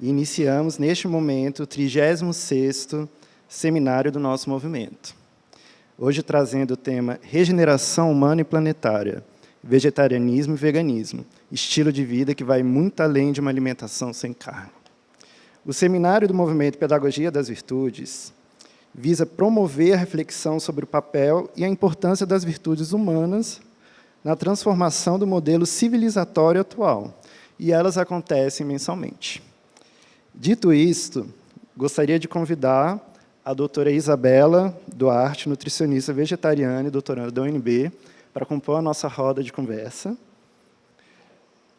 e iniciamos, neste momento, o 36º seminário do nosso movimento. Hoje trazendo o tema Regeneração Humana e Planetária, Vegetarianismo e Veganismo, estilo de vida que vai muito além de uma alimentação sem carne. O seminário do Movimento Pedagogia das Virtudes visa promover a reflexão sobre o papel e a importância das virtudes humanas na transformação do modelo civilizatório atual, e elas acontecem mensalmente. Dito isto, gostaria de convidar a doutora Isabela Duarte, nutricionista vegetariana e doutoranda da UNB, para compor a nossa roda de conversa.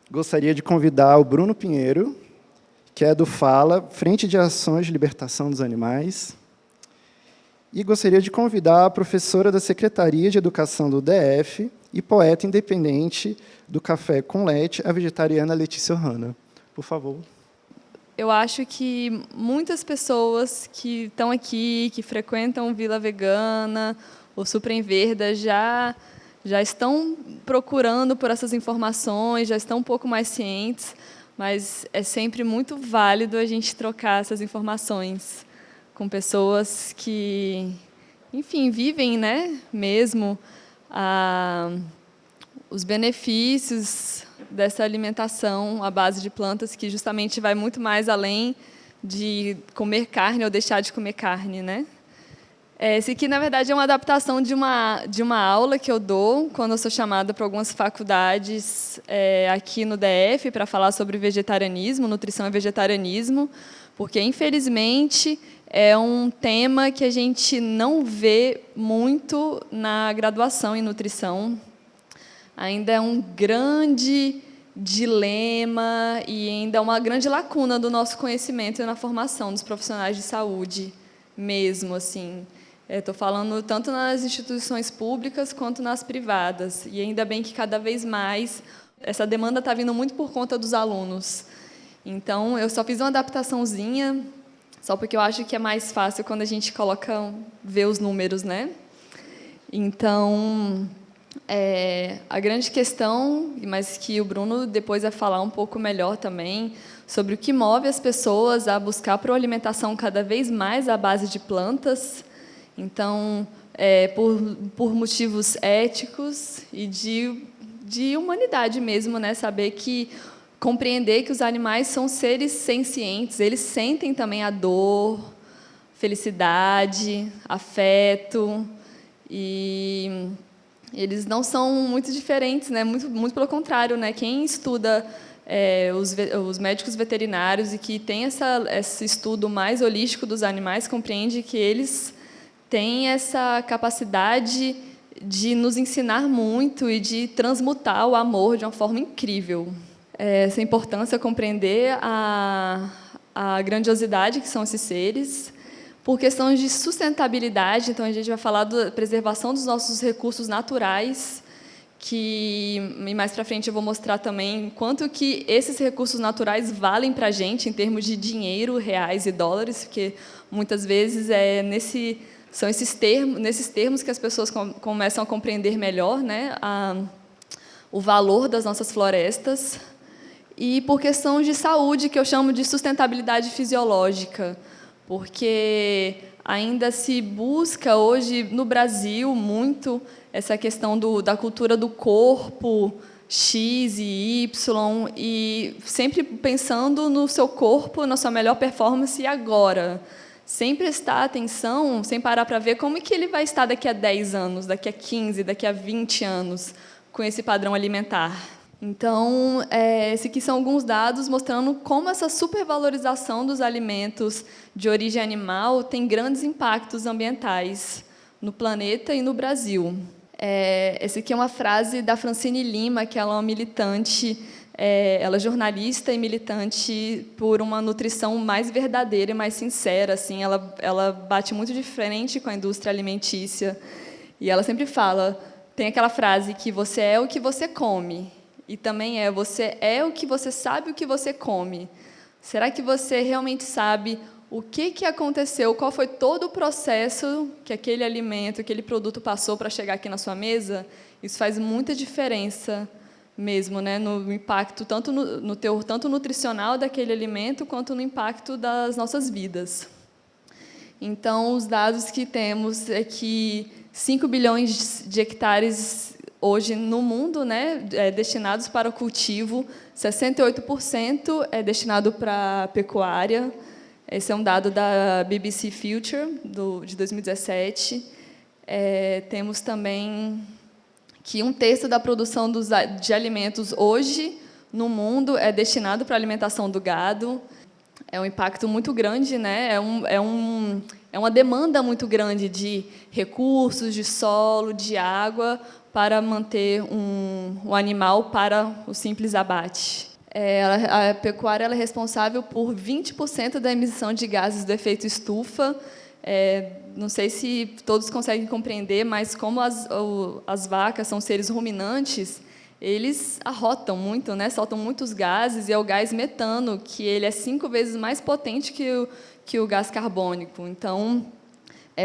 Gostaria de convidar o Bruno Pinheiro, que é do FALA, Frente de Ações de Libertação dos Animais. E gostaria de convidar a professora da Secretaria de Educação do DF e poeta independente do Café com Leite, a vegetariana Letícia Ohana. Por favor. Eu acho que muitas pessoas que estão aqui, que frequentam Vila Vegana, ou Suprem Verda, já estão procurando por essas informações, já estão um pouco mais cientes, mas é sempre muito válido a gente trocar essas informações com pessoas que, enfim, vivem, né, mesmo os benefícios dessa alimentação à base de plantas, que justamente vai muito mais além de comer carne ou deixar de comer carne, né? Esse aqui, na verdade, é uma adaptação de uma aula que eu dou quando eu sou chamada para algumas faculdades aqui no DF para falar sobre vegetarianismo, nutrição e vegetarianismo, porque, infelizmente, é um tema que a gente não vê muito na graduação em nutrição. Ainda é um grande dilema e ainda é uma grande lacuna do nosso conhecimento e na formação dos profissionais de saúde mesmo, assim. Estou falando tanto nas instituições públicas quanto nas privadas. E ainda bem que, cada vez mais, essa demanda está vindo muito por conta dos alunos. Então, eu só fiz uma adaptaçãozinha, só porque eu acho que é mais fácil quando a gente vê os números, né? Então, a grande questão, mas que o Bruno depois vai falar um pouco melhor também, sobre o que move as pessoas a buscar por uma alimentação cada vez mais à base de plantas. Então, por motivos éticos e de humanidade mesmo, né? Compreender que os animais são seres sencientes, eles sentem também a dor, felicidade, afeto, e eles não são muito diferentes, né? Muito pelo contrário, né? Quem estuda os médicos veterinários e que tem esse estudo mais holístico dos animais compreende que eles têm essa capacidade de nos ensinar muito e de transmutar o amor de uma forma incrível. Essa importância, compreender a grandiosidade que são esses seres. Por questões de sustentabilidade, então a gente vai falar da preservação dos nossos recursos naturais, e mais para frente eu vou mostrar também quanto que esses recursos naturais valem para a gente em termos de dinheiro, reais e dólares, porque muitas vezes são nesses termos que as pessoas começam a compreender melhor, né, o valor das nossas florestas. E por questões de saúde, que eu chamo de sustentabilidade fisiológica, porque ainda se busca hoje no Brasil muito essa questão da cultura do corpo X e Y, e sempre pensando no seu corpo, na sua melhor performance e agora, sem prestar atenção, sem parar para ver como é que ele vai estar daqui a 10 anos, daqui a 15, daqui a 20 anos, com esse padrão alimentar. Então, esses aqui são alguns dados mostrando como essa supervalorização dos alimentos de origem animal tem grandes impactos ambientais no planeta e no Brasil. Essa aqui é uma frase da Francine Lima, que ela é uma militante, ela é jornalista e militante por uma nutrição mais verdadeira e mais sincera. Assim, ela bate muito de frente com a indústria alimentícia. E ela sempre fala, tem aquela frase que você é o que você come. E também você é o que você sabe o que você come. Será que você realmente sabe o que aconteceu, qual foi todo o processo que aquele alimento, aquele produto passou para chegar aqui na sua mesa? Isso faz muita diferença mesmo, né, no impacto tanto no teor tanto nutricional daquele alimento quanto no impacto das nossas vidas. Então, os dados que temos é que 5 bilhões de hectares hoje no mundo, né, destinados para o cultivo, 68% é destinado para a pecuária. Esse é um dado da BBC Future, de 2017. Temos também que 1/3 da produção de alimentos hoje no mundo é destinado para a alimentação do gado. É um impacto muito grande, né? É uma demanda muito grande de recursos, de solo, de água, para manter um animal para o simples abate. A pecuária ela é responsável por 20% da emissão de gases do efeito estufa. Não sei se todos conseguem compreender, mas como as vacas são seres ruminantes, eles arrotam muito, né? Soltam muitos gases, e é o gás metano, que ele é 5 vezes mais potente que o gás carbônico. Então,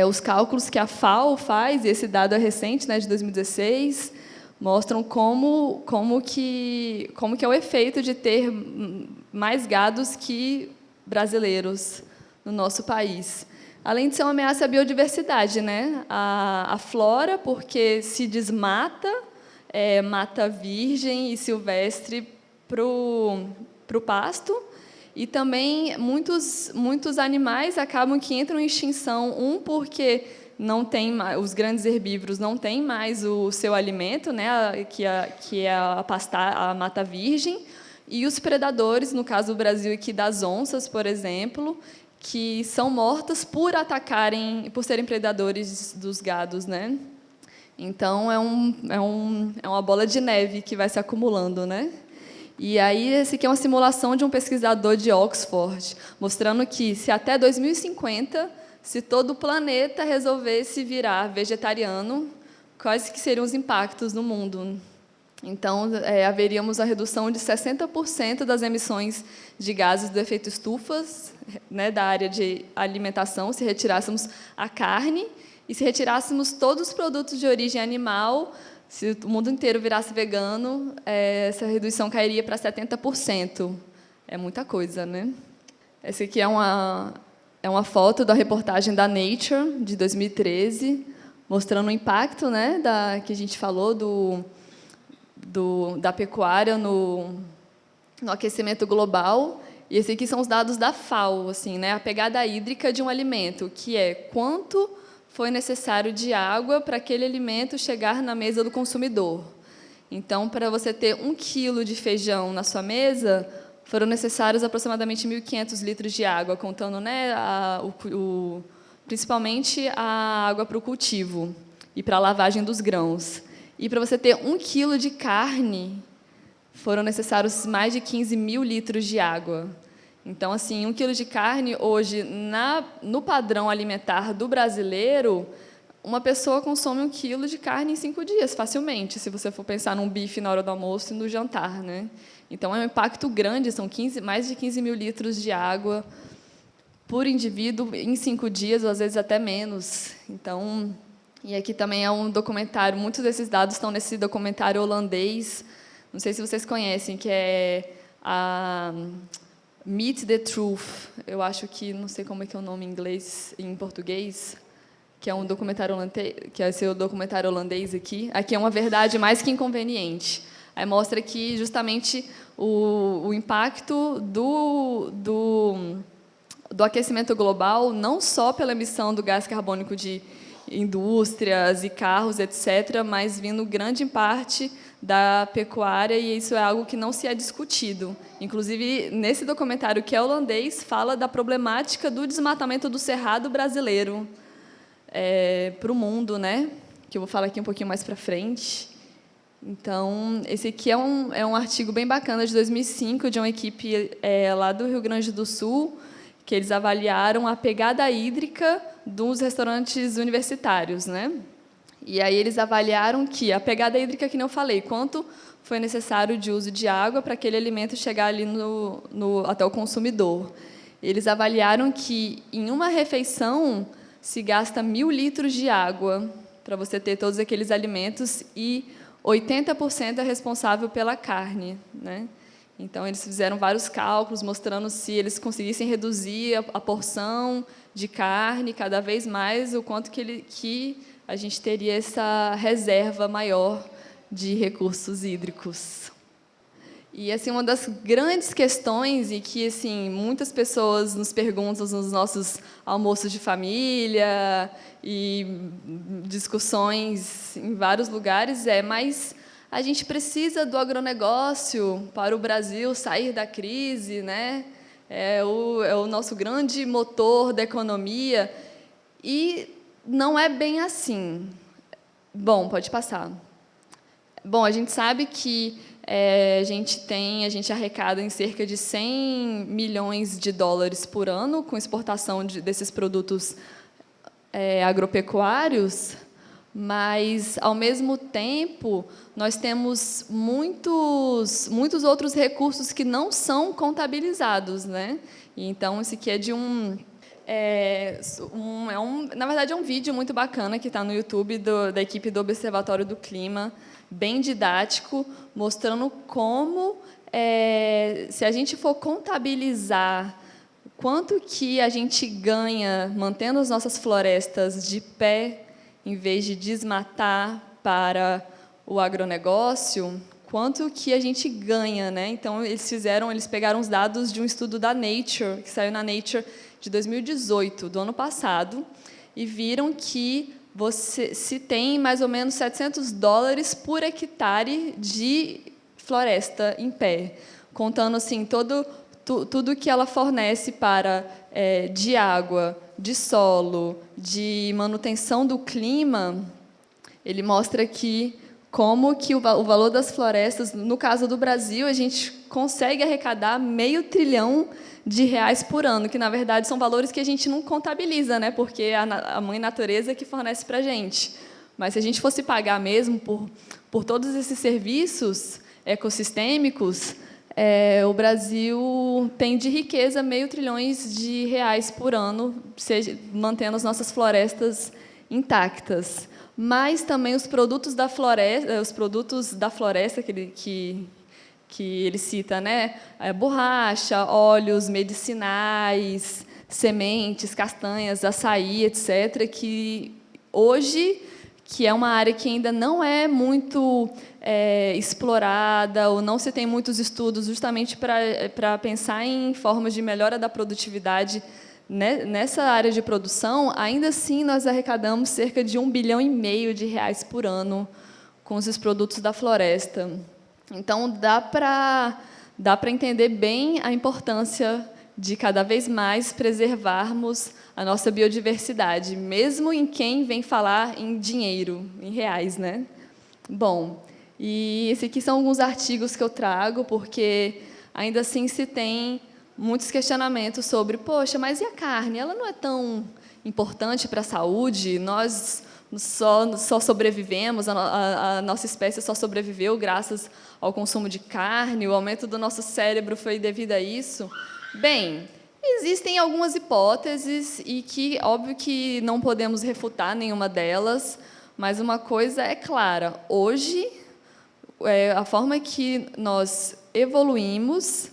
os cálculos que a FAO faz, e esse dado é recente, né, de 2016, mostram como que é o efeito de ter mais gados que brasileiros no nosso país. Além de ser uma ameaça à biodiversidade, né? A flora, porque se desmata, mata virgem e silvestre para o pasto, e também muitos animais acabam que entram em extinção, porque não tem os grandes herbívoros não têm mais o seu alimento, né, que é a mata virgem, e os predadores, no caso do Brasil aqui das onças, por exemplo, que são mortas por serem predadores dos gados, né? Então é uma bola de neve que vai se acumulando, né? E aí esse aqui é uma simulação de um pesquisador de Oxford, mostrando que se até 2050, se todo o planeta resolvesse virar vegetariano, quais que seriam os impactos no mundo? Então, haveríamos a redução de 60% das emissões de gases do efeito estufa, né, da área de alimentação, se retirássemos a carne, e se retirássemos todos os produtos de origem animal. Se o mundo inteiro virasse vegano, essa redução cairia para 70%. É muita coisa, né? Essa aqui é uma foto da reportagem da Nature, de 2013, mostrando o impacto, né, que a gente falou da pecuária no aquecimento global. E esses aqui são os dados da FAO, assim, né, a pegada hídrica de um alimento, que é quanto foi necessário de água para aquele alimento chegar na mesa do consumidor. Então, para você ter 1 quilo de feijão na sua mesa, foram necessários aproximadamente 1.500 litros de água, contando, né, principalmente a água para o cultivo e para a lavagem dos grãos. E para você ter 1 quilo de carne, foram necessários mais de 15.000 litros de água. Então, assim, 1 quilo de carne, hoje, no padrão alimentar do brasileiro, uma pessoa consome 1 quilo de carne em 5 dias, facilmente, se você for pensar num bife na hora do almoço e no jantar, né? Então, é um impacto grande, são mais de 15.000 litros de água por indivíduo em 5 dias, ou às vezes até menos. Então, e aqui também é um documentário, muitos desses dados estão nesse documentário holandês, não sei se vocês conhecem, que é a Meet the Truth, eu acho que, não sei como é que é o nome em inglês, em português, que é um documentário holandês, que é o documentário holandês aqui. Aqui é uma verdade mais que inconveniente. Aí mostra que justamente o impacto do aquecimento global, não só pela emissão do gás carbônico de indústrias e carros, etc., mas vindo grande parte da pecuária, e isso é algo que não se é discutido. Inclusive, nesse documentário, que é holandês, fala da problemática do desmatamento do cerrado brasileiro para o mundo, né? Que eu vou falar aqui um pouquinho mais para frente. Então, esse aqui é um artigo bem bacana, de 2005, de uma equipe lá do Rio Grande do Sul, que eles avaliaram a pegada hídrica dos restaurantes universitários, né? E aí eles avaliaram que a pegada hídrica, que não falei, quanto foi necessário de uso de água para aquele alimento chegar ali até o consumidor. Eles avaliaram que, em uma refeição, se gasta 1.000 litros de água para você ter todos aqueles alimentos, e 80% é responsável pela carne, né? Então, eles fizeram vários cálculos, mostrando se eles conseguissem reduzir a porção de carne cada vez mais, o quanto que a gente teria essa reserva maior de recursos hídricos. E assim, uma das grandes questões, e que assim, muitas pessoas nos perguntam nos nossos almoços de família e discussões em vários lugares, mas a gente precisa do agronegócio para o Brasil sair da crise, né? É o nosso grande motor da economia. E não é bem assim. Bom, pode passar. Bom, a gente sabe que a gente arrecada em cerca de 100 milhões de dólares por ano com exportação desses produtos agropecuários, mas, ao mesmo tempo, nós temos muitos outros recursos que não são contabilizados, né? E, então, esse aqui é de na verdade, é um vídeo muito bacana que está no YouTube da equipe do Observatório do Clima, bem didático, mostrando como, se a gente for contabilizar quanto que a gente ganha mantendo as nossas florestas de pé, em vez de desmatar para o agronegócio, quanto que a gente ganha, né? Então, eles pegaram os dados de um estudo da Nature, que saiu na Nature de 2018, do ano passado, e viram que se tem mais ou menos $700 por hectare de floresta em pé, contando assim tudo que ela fornece para de água, de solo, de manutenção do clima. Ele mostra aqui como que o valor das florestas, no caso do Brasil, a gente consegue arrecadar R$500 bilhão por ano, que, na verdade, são valores que a gente não contabiliza, né? Porque é a mãe natureza que fornece para a gente. Mas, se a gente fosse pagar mesmo por todos esses serviços ecossistêmicos, o Brasil tem de riqueza R$500 bilhões por ano, mantendo as nossas florestas intactas. Mas também os produtos da floresta que ele cita, né? Borracha, óleos medicinais, sementes, castanhas, açaí, etc., que hoje, que é uma área que ainda não é muito explorada, ou não se tem muitos estudos justamente para pensar em formas de melhora da produtividade nessa área de produção, ainda assim nós arrecadamos cerca de R$1,5 bilhão por ano com esses produtos da floresta. Então, dá para entender bem a importância de, cada vez mais, preservarmos a nossa biodiversidade, mesmo em quem vem falar em dinheiro, em reais, né? Bom, e esses aqui são alguns artigos que eu trago, porque, ainda assim, se tem muitos questionamentos sobre, poxa, mas e a carne? Ela não é tão importante para a saúde? Nós só sobrevivemos, a nossa espécie só sobreviveu graças ao consumo de carne, o aumento do nosso cérebro foi devido a isso? Bem, existem algumas hipóteses e que, óbvio que não podemos refutar nenhuma delas, mas uma coisa é clara, hoje, a forma que nós evoluímos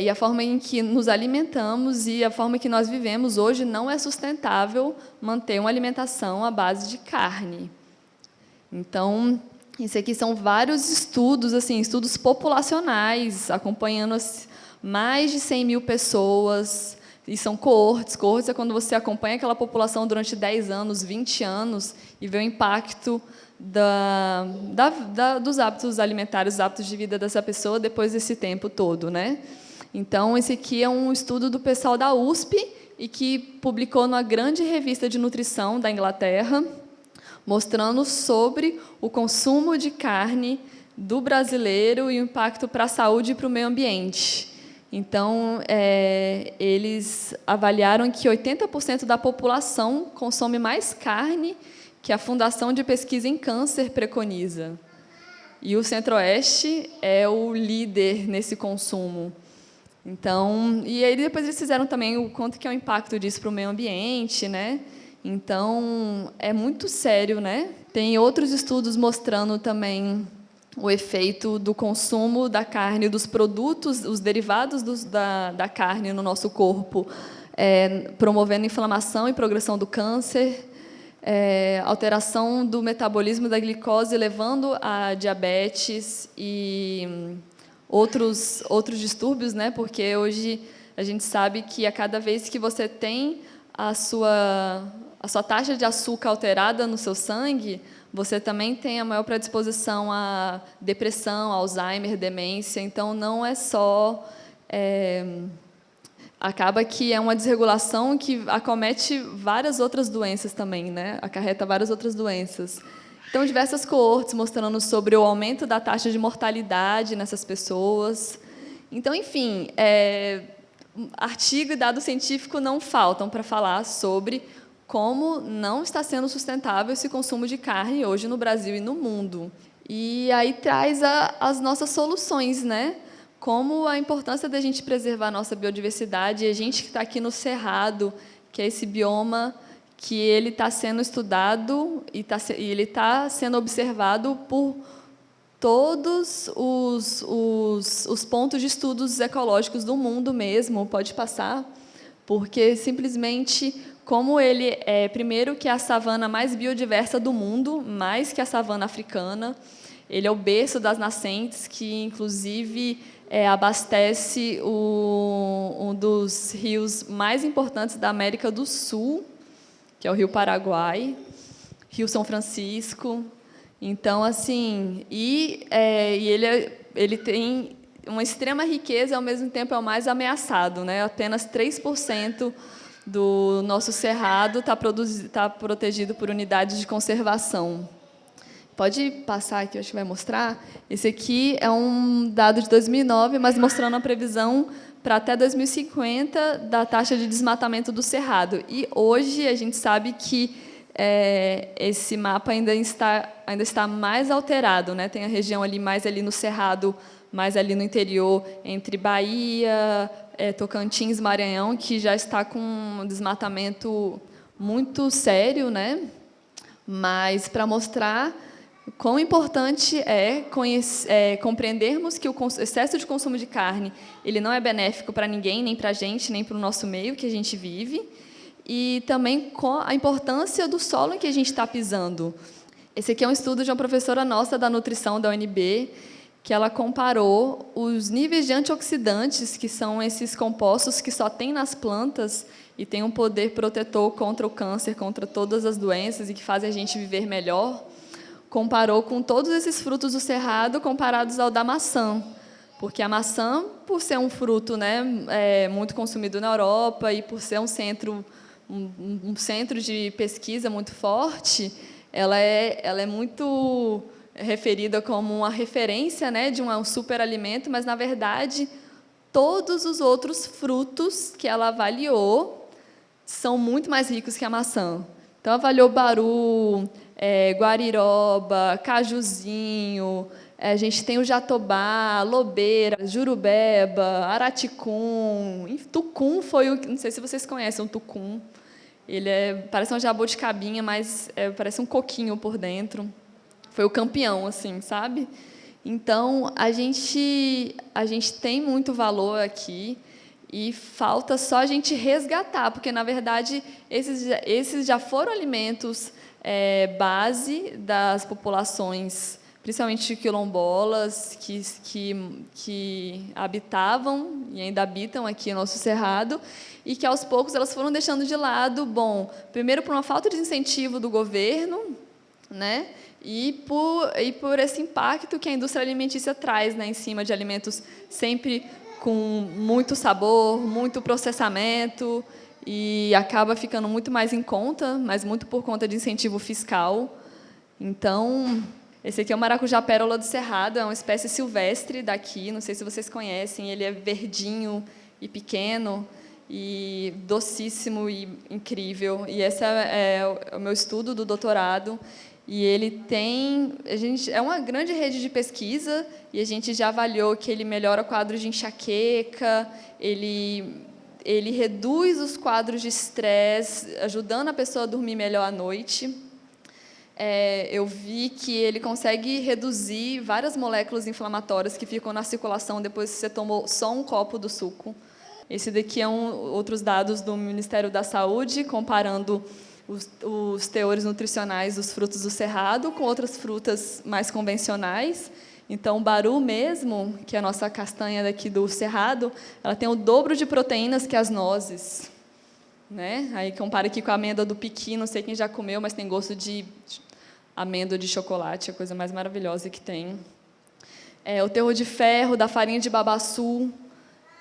e a forma em que nos alimentamos e a forma que nós vivemos hoje não é sustentável manter uma alimentação à base de carne. Então, isso aqui são vários estudos, assim, estudos populacionais, acompanhando mais de 100 mil pessoas, e são coortes. Coortes é quando você acompanha aquela população durante 10 anos, 20 anos, e vê o impacto dos hábitos alimentares, dos hábitos de vida dessa pessoa depois desse tempo todo, né? Então, esse aqui é um estudo do pessoal da USP e que publicou numa grande revista de nutrição da Inglaterra, mostrando sobre o consumo de carne do brasileiro e o impacto para a saúde e para o meio ambiente. Então, eles avaliaram que 80% da população consome mais carne que a Fundação de Pesquisa em Câncer preconiza. E o Centro-Oeste é o líder nesse consumo. Então, e aí depois eles fizeram também o quanto que é o impacto disso para o meio ambiente, né? Então, é muito sério, né? Tem outros estudos mostrando também o efeito do consumo da carne, dos produtos, os derivados da carne no nosso corpo, promovendo inflamação e progressão do câncer, alteração do metabolismo da glicose, levando a diabetes e outros distúrbios, né? Porque hoje a gente sabe que a cada vez que você tem a sua taxa de açúcar alterada no seu sangue, você também tem a maior predisposição à depressão, Alzheimer, demência. Então, não é só... acaba que é uma desregulação que acomete várias outras doenças também, né? Acarreta várias outras doenças. Então, diversas coortes mostrando sobre o aumento da taxa de mortalidade nessas pessoas. Então, enfim, artigo e dado científico não faltam para falar sobre como não está sendo sustentável esse consumo de carne hoje no Brasil e no mundo. E aí traz as nossas soluções, né? Como a importância da gente preservar a nossa biodiversidade, e a gente que está aqui no Cerrado, que é esse bioma que ele está sendo estudado e ele está sendo observado por todos os pontos de estudos ecológicos do mundo mesmo, pode passar, porque simplesmente, como ele primeiro, que é a savana mais biodiversa do mundo, mais que a savana africana, ele é o berço das nascentes, que, inclusive, abastece um dos rios mais importantes da América do Sul, que é o Rio Paraguai, Rio São Francisco. Então, assim, ele tem uma extrema riqueza e, ao mesmo tempo, é o mais ameaçado, né? Apenas 3% do nosso cerrado está protegido por unidades de conservação. Pode passar aqui, acho que vai mostrar. Esse aqui é um dado de 2009, mas mostrando a previsão para até 2050 da taxa de desmatamento do cerrado. E hoje a gente sabe que esse mapa ainda está mais alterado, né? Tem a região ali mais ali no cerrado, mais ali no interior, entre Bahia, Tocantins, Maranhão, que já está com um desmatamento muito sério, né? Mas para mostrar quão importante compreendermos que o excesso de consumo de carne ele não é benéfico para ninguém, nem para a gente, nem para o nosso meio que a gente vive, e também com a importância do solo em que a gente está pisando. Esse aqui é um estudo de uma professora nossa da nutrição da UNB, que ela comparou os níveis de antioxidantes, que são esses compostos que só tem nas plantas e têm um poder protetor contra o câncer, contra todas as doenças e que fazem a gente viver melhor, comparou com todos esses frutos do cerrado comparados ao da maçã, porque a maçã, por ser um fruto, né, muito consumido na Europa e por ser um centro de pesquisa muito forte, ela é muito referida como uma referência, né, de um superalimento, mas, na verdade, todos os outros frutos que ela avaliou são muito mais ricos que a maçã. Então, avaliou baru, guariroba, cajuzinho, a gente tem o jatobá, lobeira, jurubeba, araticum, tucum foi o... Não sei se vocês conhecem o tucum. Ele parece uma jabuticabinha, mas parece um coquinho por dentro. Foi o campeão, assim, sabe? Então, a gente tem muito valor aqui e falta só a gente resgatar, porque, na verdade, esses já foram alimentos base das populações, principalmente quilombolas, que habitavam e ainda habitam aqui no nosso cerrado, e que, aos poucos, elas foram deixando de lado, primeiro por uma falta de incentivo do governo, né? E por esse impacto que a indústria alimentícia traz, né, em cima de alimentos sempre com muito sabor, muito processamento, e acaba ficando muito mais em conta, mas muito por conta de incentivo fiscal. Então, esse aqui é o maracujá pérola do cerrado, é uma espécie silvestre daqui, não sei se vocês conhecem, ele é verdinho e pequeno, e docíssimo e incrível. E esse é o meu estudo do doutorado. E ele é uma grande rede de pesquisa, e a gente já avaliou que ele melhora quadros de enxaqueca, ele reduz os quadros de estresse, ajudando a pessoa a dormir melhor à noite. eu vi que ele consegue reduzir várias moléculas inflamatórias que ficam na circulação depois que você tomou só um copo do suco. Esse daqui é outros dados do Ministério da Saúde, comparando os teores nutricionais dos frutos do cerrado com outras frutas mais convencionais. Então, o baru mesmo, que é a nossa castanha daqui do cerrado, ela tem o dobro de proteínas que as nozes, né? Aí compara aqui com a amêndoa do piqui, não sei quem já comeu, mas tem gosto de amêndoa de chocolate, a coisa mais maravilhosa que tem. O teor de ferro da farinha de babaçu,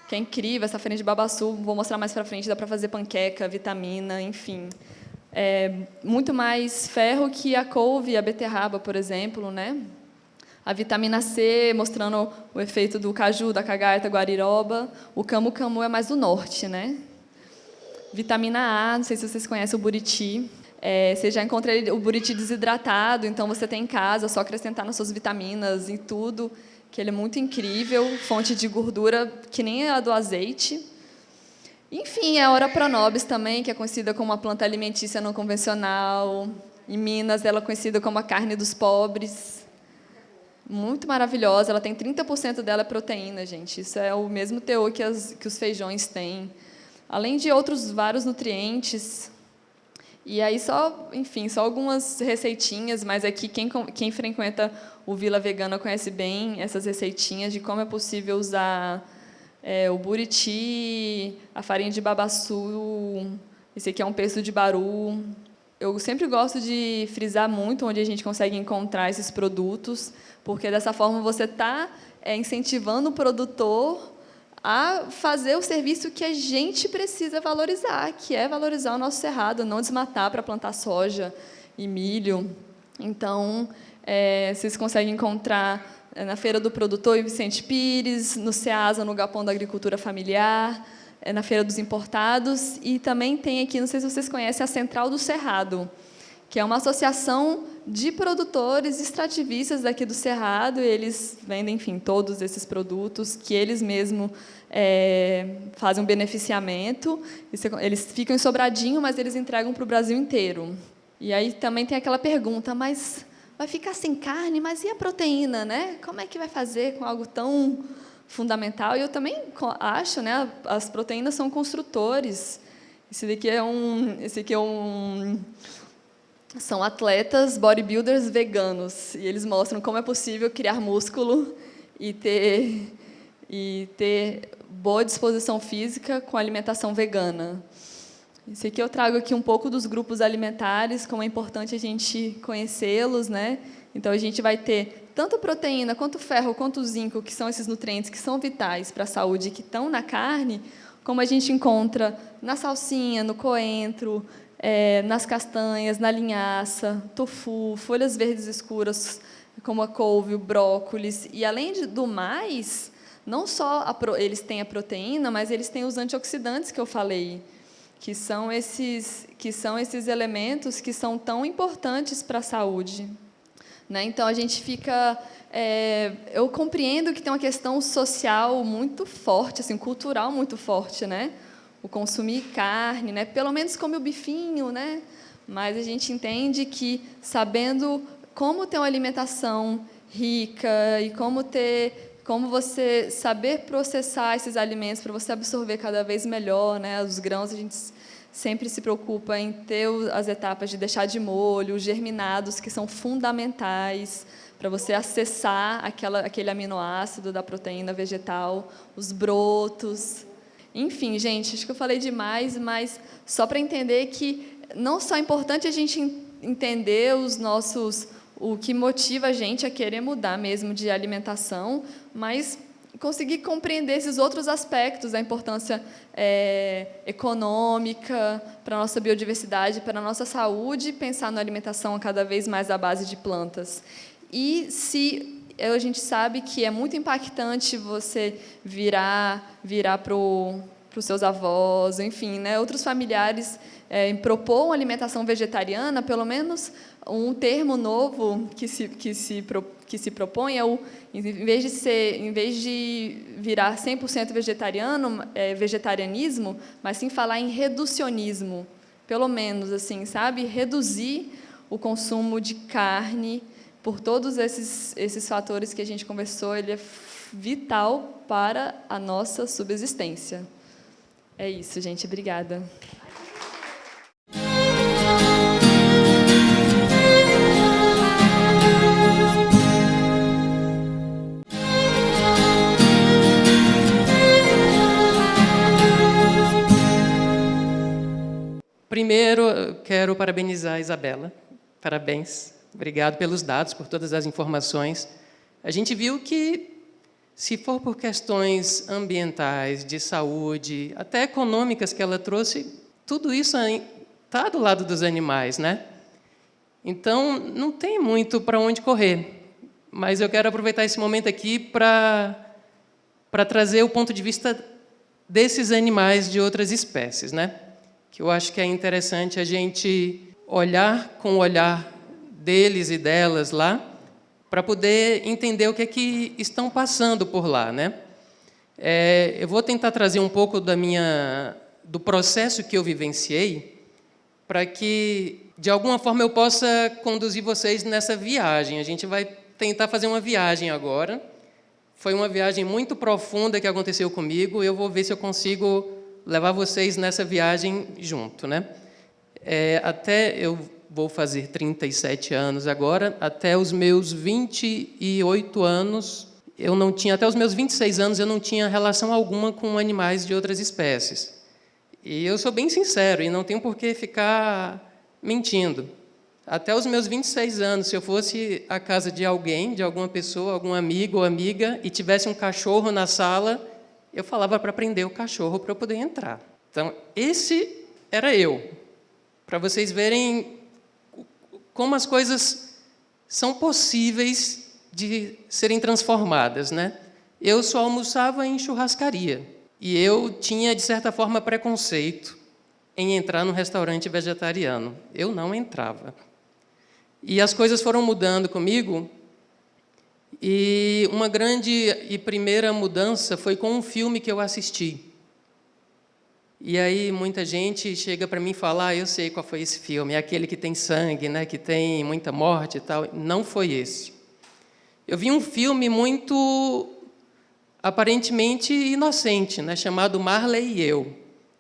que é incrível, essa farinha de babaçu, vou mostrar mais para frente, dá para fazer panqueca, vitamina, enfim. Muito mais ferro que a couve e a beterraba, por exemplo, né? A vitamina C, mostrando o efeito do caju, da cagarta, guariroba. O camu-camu é mais do norte, né? Vitamina A, não sei se vocês conhecem o buriti. Você já encontra o buriti desidratado, então você tem em casa, só acrescentar nas suas vitaminas e tudo, que ele é muito incrível, fonte de gordura que nem a do azeite. Enfim, a Ora pronobis também, que é conhecida como uma planta alimentícia não convencional. Em Minas, ela é conhecida como a carne dos pobres. Muito maravilhosa, ela tem 30% dela é proteína, gente. Isso é o mesmo teor que os feijões têm. Além de outros vários nutrientes. E aí só algumas receitinhas, mas aqui quem frequenta o Vila Vegana conhece bem essas receitinhas de como é possível usar o buriti, a farinha de babaçu, esse aqui é um pesto de baru. Eu sempre gosto de frisar muito onde a gente consegue encontrar esses produtos, porque dessa forma você está incentivando o produtor a fazer o serviço que a gente precisa valorizar, que é valorizar o nosso cerrado, não desmatar para plantar soja e milho. Então, vocês conseguem encontrar na Feira do Produtor em Vicente Pires, no Ceasa, no Galpão da Agricultura Familiar, na Feira dos Importados, e também tem aqui, não sei se vocês conhecem, a Central do Cerrado, que é uma associação de produtores extrativistas daqui do Cerrado, e eles vendem, enfim, todos esses produtos que eles mesmos fazem um beneficiamento, eles ficam em Sobradinho, mas eles entregam para o Brasil inteiro. E aí também tem aquela pergunta, mas vai ficar sem carne, mas e a proteína, né? Como é que vai fazer com algo tão fundamental? E eu também acho, né, as proteínas são construtores. Esse aqui são atletas bodybuilders veganos, e eles mostram como é possível criar músculo e ter boa disposição física com alimentação vegana. Esse aqui eu trago aqui um pouco dos grupos alimentares, como é importante a gente conhecê-los, né? Então, a gente vai ter tanto proteína, quanto ferro, quanto zinco, que são esses nutrientes que são vitais para a saúde, que estão na carne, como a gente encontra na salsinha, no coentro, nas castanhas, na linhaça, tofu, folhas verdes escuras, como a couve, o brócolis. E, além do mais, não só eles têm a proteína, mas eles têm os antioxidantes que eu falei, que são esses elementos que são tão importantes para a saúde. Né? Então, a gente fica... eu compreendo que tem uma questão social muito forte, assim, cultural muito forte, né? O consumir carne, né? Pelo menos come o bifinho, né? Mas a gente entende que, sabendo como ter uma alimentação rica e como você saber processar esses alimentos para você absorver cada vez melhor, né? Os grãos, a gente sempre se preocupa em ter as etapas de deixar de molho, os germinados, que são fundamentais para você acessar aquele aminoácido da proteína vegetal, os brotos. Enfim, gente, acho que eu falei demais, mas só para entender que não só é importante a gente entender o que motiva a gente a querer mudar mesmo de alimentação, mas conseguir compreender esses outros aspectos da importância econômica para a nossa biodiversidade, para a nossa saúde, pensar na alimentação cada vez mais à base de plantas. E a gente sabe que é muito impactante você virar para os seus avós, enfim, né, outros familiares, propor uma alimentação vegetariana, pelo menos um termo novo que se propõe é em vez de virar 100% vegetarianismo, mas sim falar em reducionismo, pelo menos, assim, sabe? Reduzir o consumo de carne, por todos esses fatores que a gente conversou, ele é vital para a nossa subsistência. É isso, gente. Obrigada. Primeiro, eu quero parabenizar a Isabela. Parabéns. Obrigado pelos dados, por todas as informações. A gente viu que, se for por questões ambientais, de saúde, até econômicas que ela trouxe, tudo isso está do lado dos animais, né? Então, não tem muito para onde correr. Mas eu quero aproveitar esse momento aqui para trazer o ponto de vista desses animais de outras espécies, né? Que eu acho que é interessante a gente olhar com o olhar deles e delas lá, para poder entender o que é que estão passando por lá, né? Eu vou tentar trazer um pouco do processo que eu vivenciei, para que, de alguma forma, eu possa conduzir vocês nessa viagem. A gente vai tentar fazer uma viagem agora. Foi uma viagem muito profunda que aconteceu comigo. Eu vou ver se eu consigo levar vocês nessa viagem junto, né? Até eu vou fazer 37 anos agora, até os meus 28 anos, até os meus 26 anos, eu não tinha relação alguma com animais de outras espécies. E eu sou bem sincero, e não tenho por que ficar mentindo. Até os meus 26 anos, se eu fosse à casa de alguém, de alguma pessoa, algum amigo ou amiga, e tivesse um cachorro na sala, eu falava para prender o cachorro para eu poder entrar. Então, esse era eu. Para vocês verem como as coisas são possíveis de serem transformadas, né? Eu só almoçava em churrascaria. E eu tinha, de certa forma, preconceito em entrar num restaurante vegetariano. Eu não entrava. E as coisas foram mudando comigo. E uma grande e primeira mudança foi com um filme que eu assisti. E aí muita gente chega para mim e fala: eu sei qual foi esse filme, é aquele que tem sangue, né, que tem muita morte e tal. Não foi esse. Eu vi um filme muito, aparentemente, inocente, né, chamado Marley e Eu,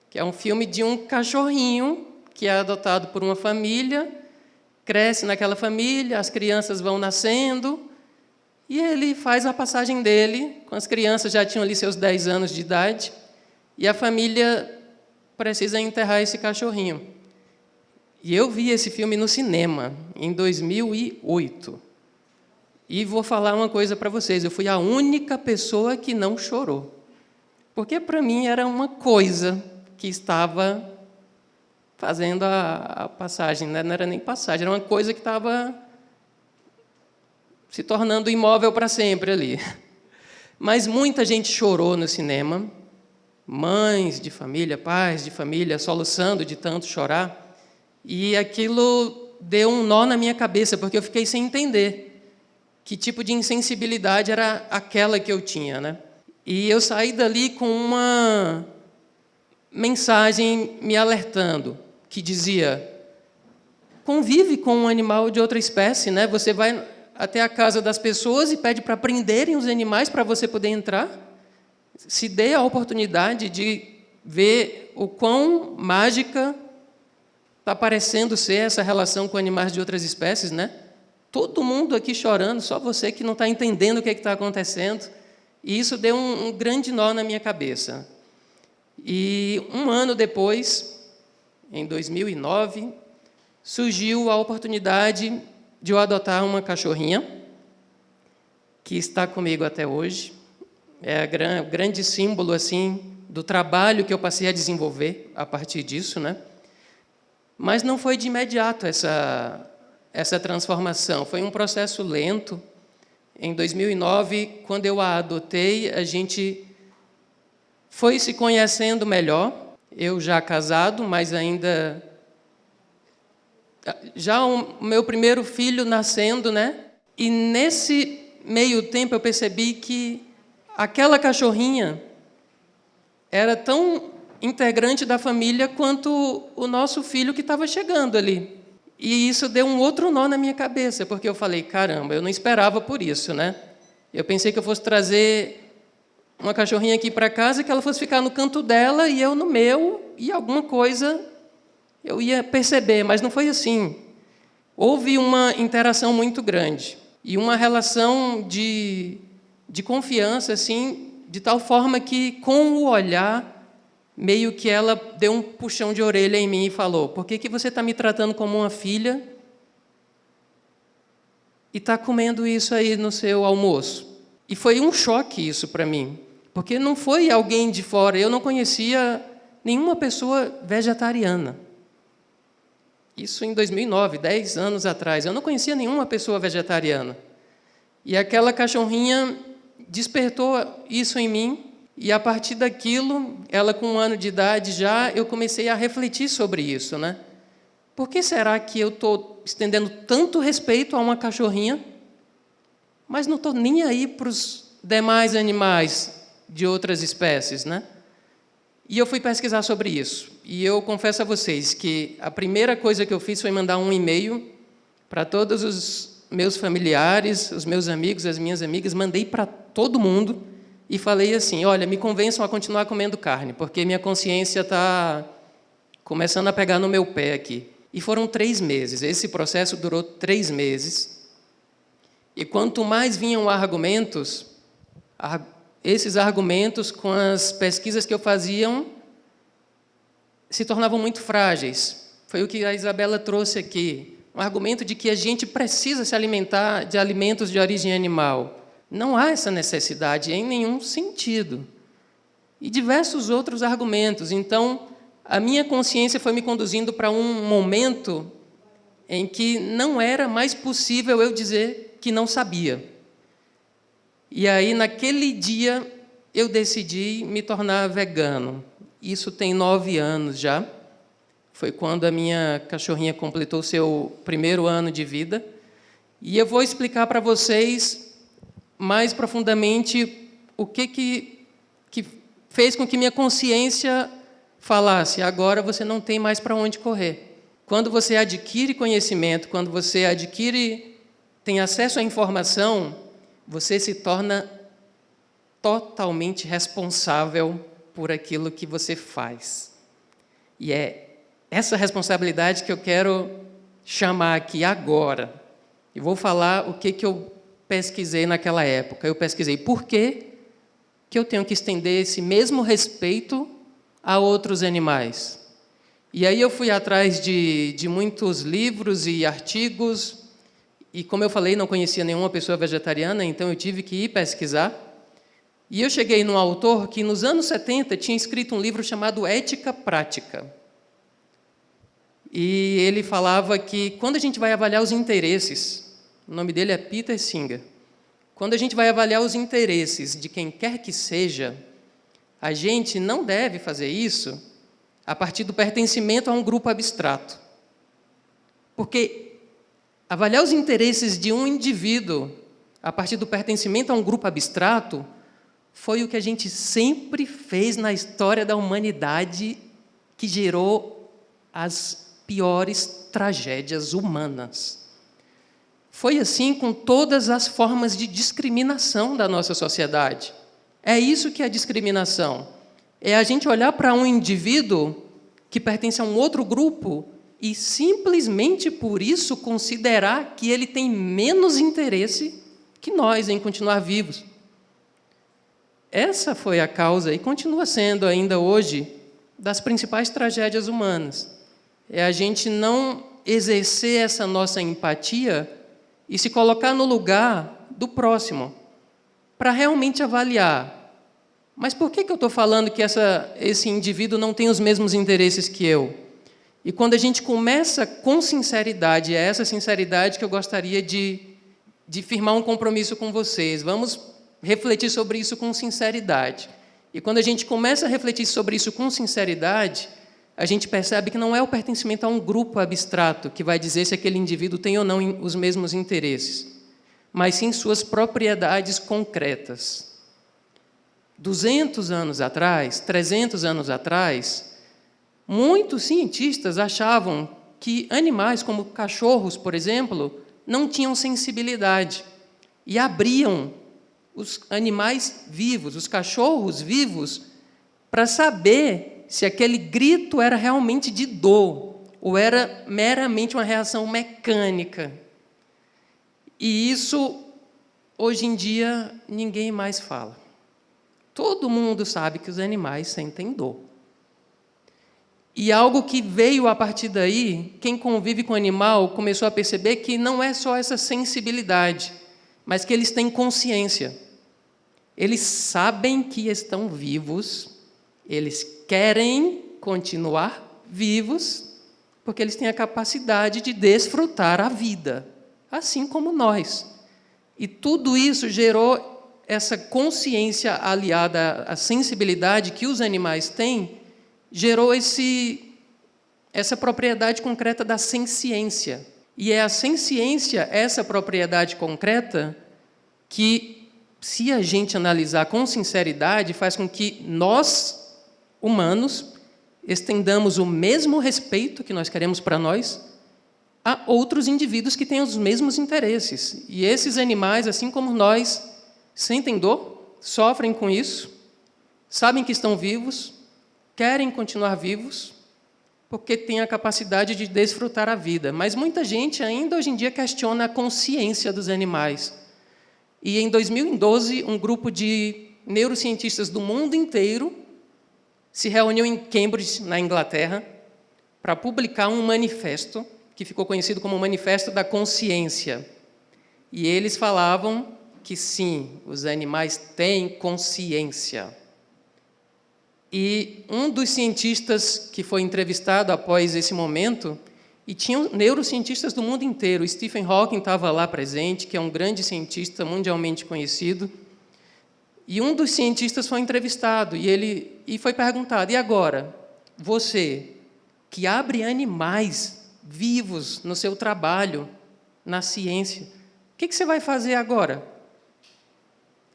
que é um filme de um cachorrinho que é adotado por uma família, cresce naquela família, as crianças vão nascendo, e ele faz a passagem dele, com as crianças já tinham ali seus 10 anos de idade, e a família precisa enterrar esse cachorrinho. E eu vi esse filme no cinema, em 2008. E vou falar uma coisa para vocês, eu fui a única pessoa que não chorou. Porque, para mim, era uma coisa que estava fazendo a passagem, né? Não era nem passagem, era uma coisa que estava se tornando imóvel para sempre ali. Mas muita gente chorou no cinema, mães de família, pais de família, soluçando de tanto chorar, e aquilo deu um nó na minha cabeça, porque eu fiquei sem entender que tipo de insensibilidade era aquela que eu tinha, né? E eu saí dali com uma mensagem me alertando, que dizia: convive com um animal de outra espécie, né? Você vai até a casa das pessoas e pede para prenderem os animais para você poder entrar. Se dê a oportunidade de ver o quão mágica está parecendo ser essa relação com animais de outras espécies, né? Todo mundo aqui chorando, só você que não está entendendo o que está acontecendo. E isso deu um grande nó na minha cabeça. E um ano depois, em 2009, surgiu a oportunidade de eu adotar uma cachorrinha, que está comigo até hoje. É o grande símbolo assim, do trabalho que eu passei a desenvolver a partir disso, né? Mas não foi de imediato essa transformação, foi um processo lento. Em 2009, quando eu a adotei, a gente foi se conhecendo melhor, eu já casado, mas ainda... Já o meu primeiro filho nascendo, né? E nesse meio tempo eu percebi que aquela cachorrinha era tão integrante da família quanto o nosso filho que estava chegando ali. E isso deu um outro nó na minha cabeça, porque eu falei, caramba, eu não esperava por isso, né? Eu pensei que eu fosse trazer uma cachorrinha aqui para casa, que ela fosse ficar no canto dela e eu no meu, e alguma coisa eu ia perceber, mas não foi assim. Houve uma interação muito grande e uma relação de confiança, assim, de tal forma que, com o olhar, meio que ela deu um puxão de orelha em mim e falou, por que você está me tratando como uma filha e está comendo isso aí no seu almoço? E foi um choque isso para mim, porque não foi alguém de fora, eu não conhecia nenhuma pessoa vegetariana. Isso em 2009, 10 anos atrás, eu não conhecia nenhuma pessoa vegetariana. E aquela cachorrinha despertou isso em mim, e a partir daquilo, ela com 1 ano de idade já, eu comecei a refletir sobre isso, né? Por que será que eu estou estendendo tanto respeito a uma cachorrinha, mas não estou nem aí para os demais animais de outras espécies, né? E eu fui pesquisar sobre isso. E eu confesso a vocês que a primeira coisa que eu fiz foi mandar um e-mail para todos os meus familiares, os meus amigos, as minhas amigas, mandei para todo mundo e falei assim, olha, me convençam a continuar comendo carne, porque minha consciência está começando a pegar no meu pé aqui. E foram 3 meses, esse processo durou 3 meses. E quanto mais vinham argumentos, esses argumentos, com as pesquisas que eu fazia, se tornavam muito frágeis. Foi o que a Isabela trouxe aqui, um argumento de que a gente precisa se alimentar de alimentos de origem animal. Não há essa necessidade em nenhum sentido. E diversos outros argumentos. Então, a minha consciência foi me conduzindo para um momento em que não era mais possível eu dizer que não sabia. E aí, naquele dia, eu decidi me tornar vegano. Isso tem 9 anos já. Foi quando a minha cachorrinha completou seu 1º ano de vida. E eu vou explicar para vocês mais profundamente o que fez com que minha consciência falasse, agora você não tem mais para onde correr. Quando você adquire conhecimento, quando você tem acesso à informação, você se torna totalmente responsável por aquilo que você faz. E é essa responsabilidade que eu quero chamar aqui agora. E vou falar o que eu pesquisei naquela época. Eu pesquisei por que eu tenho que estender esse mesmo respeito a outros animais. E aí eu fui atrás de muitos livros e artigos, e como eu falei, não conhecia nenhuma pessoa vegetariana, então eu tive que ir pesquisar. E eu cheguei num autor que, nos anos 70, tinha escrito um livro chamado Ética Prática. E ele falava que, quando a gente vai avaliar os interesses, o nome dele é Peter Singer, quando a gente vai avaliar os interesses de quem quer que seja, a gente não deve fazer isso a partir do pertencimento a um grupo abstrato. Porque avaliar os interesses de um indivíduo a partir do pertencimento a um grupo abstrato foi o que a gente sempre fez na história da humanidade, que gerou as piores tragédias humanas. Foi assim com todas as formas de discriminação da nossa sociedade. É isso que é discriminação. É a gente olhar para um indivíduo que pertence a um outro grupo e simplesmente por isso considerar que ele tem menos interesse que nós em continuar vivos. Essa foi a causa, e continua sendo ainda hoje, das principais tragédias humanas. É a gente não exercer essa nossa empatia e se colocar no lugar do próximo, para realmente avaliar. Mas por que eu estou falando que esse indivíduo não tem os mesmos interesses que eu? E quando a gente começa com sinceridade, é essa sinceridade que eu gostaria de firmar um compromisso com vocês. Vamos refletir sobre isso com sinceridade. E quando a gente começa a refletir sobre isso com sinceridade, a gente percebe que não é o pertencimento a um grupo abstrato que vai dizer se aquele indivíduo tem ou não os mesmos interesses, mas sim suas propriedades concretas. 200 anos atrás, 300 anos atrás, muitos cientistas achavam que animais, como cachorros, por exemplo, não tinham sensibilidade e abriam os animais vivos, os cachorros vivos, para saber se aquele grito era realmente de dor ou era meramente uma reação mecânica. E isso, hoje em dia, ninguém mais fala. Todo mundo sabe que os animais sentem dor. E algo que veio a partir daí, quem convive com o animal começou a perceber que não é só essa sensibilidade, mas que eles têm consciência. Eles sabem que estão vivos, eles querem continuar vivos, porque eles têm a capacidade de desfrutar a vida, assim como nós. E tudo isso gerou essa consciência aliada à sensibilidade que os animais têm, gerou essa propriedade concreta da senciência. E é a senciência, essa propriedade concreta, que, se a gente analisar com sinceridade, faz com que nós, humanos, estendamos o mesmo respeito que nós queremos para nós a outros indivíduos que têm os mesmos interesses. E esses animais, assim como nós, sentem dor, sofrem com isso, sabem que estão vivos, querem continuar vivos, porque têm a capacidade de desfrutar a vida. Mas muita gente ainda hoje em dia questiona a consciência dos animais. E em 2012, um grupo de neurocientistas do mundo inteiro se reuniu em Cambridge, na Inglaterra, para publicar um manifesto que ficou conhecido como o Manifesto da Consciência. E eles falavam que sim, os animais têm consciência. E um dos cientistas que foi entrevistado após esse momento, e tinham neurocientistas do mundo inteiro, Stephen Hawking estava lá presente, que é um grande cientista mundialmente conhecido, e um dos cientistas foi entrevistado, e foi perguntado, e agora, você, que abre animais vivos no seu trabalho, na ciência, o que você vai fazer agora,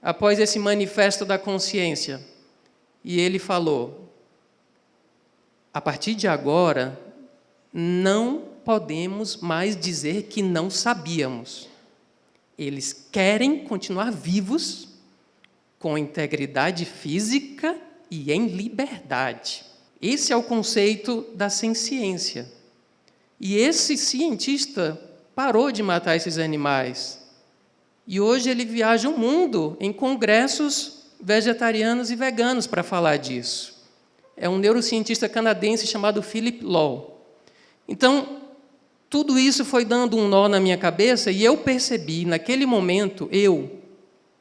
após esse manifesto da consciência? E ele falou, a partir de agora, não podemos mais dizer que não sabíamos. Eles querem continuar vivos, com integridade física e em liberdade. Esse é o conceito da senciência. E esse cientista parou de matar esses animais. E hoje ele viaja o mundo em congressos vegetarianos e veganos para falar disso. É um neurocientista canadense chamado Philip Law. Então, tudo isso foi dando um nó na minha cabeça e eu percebi, naquele momento,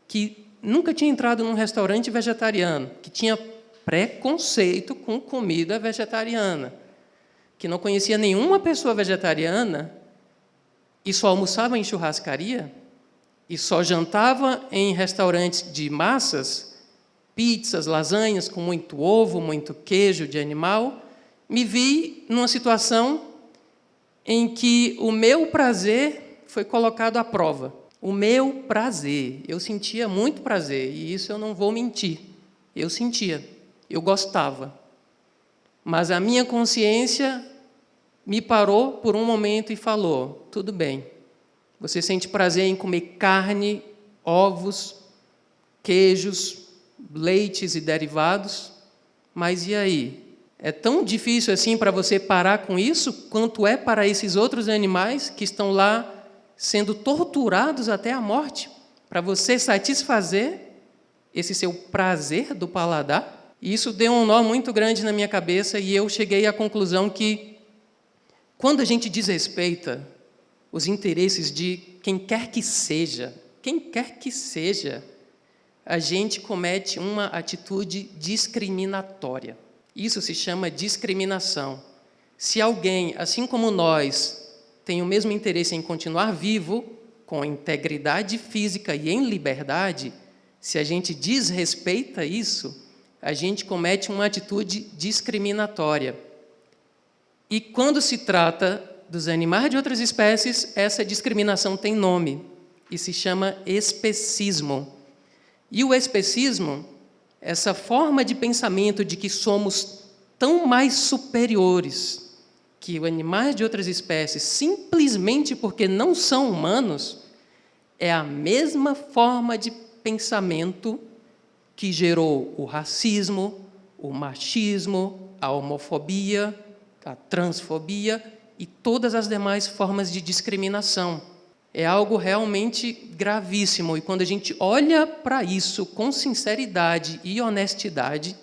que nunca tinha entrado num restaurante vegetariano, que tinha preconceito com comida vegetariana, que não conhecia nenhuma pessoa vegetariana e só almoçava em churrascaria e só jantava em restaurantes de massas, pizzas, lasanhas com muito ovo, muito queijo de animal, me vi numa situação em que o meu prazer foi colocado à prova. O meu prazer. Eu sentia muito prazer, e isso eu não vou mentir. Eu sentia, eu gostava. Mas a minha consciência me parou por um momento e falou, tudo bem, você sente prazer em comer carne, ovos, queijos, leites e derivados, mas e aí? É tão difícil assim para você parar com isso, quanto é para esses outros animais que estão lá sendo torturados até a morte, para você satisfazer esse seu prazer do paladar? E isso deu um nó muito grande na minha cabeça e eu cheguei à conclusão que, quando a gente desrespeita os interesses de quem quer que seja, a gente comete uma atitude discriminatória. Isso se chama discriminação. Se alguém, assim como nós, tem o mesmo interesse em continuar vivo, com integridade física e em liberdade, se a gente desrespeita isso, a gente comete uma atitude discriminatória. E quando se trata dos animais de outras espécies, essa discriminação tem nome e se chama especismo. E o especismo, essa forma de pensamento de que somos tão mais superiores que animais de outras espécies, simplesmente porque não são humanos, é a mesma forma de pensamento que gerou o racismo, o machismo, a homofobia, a transfobia e todas as demais formas de discriminação. É algo realmente gravíssimo. E quando a gente olha para isso com sinceridade e honestidade,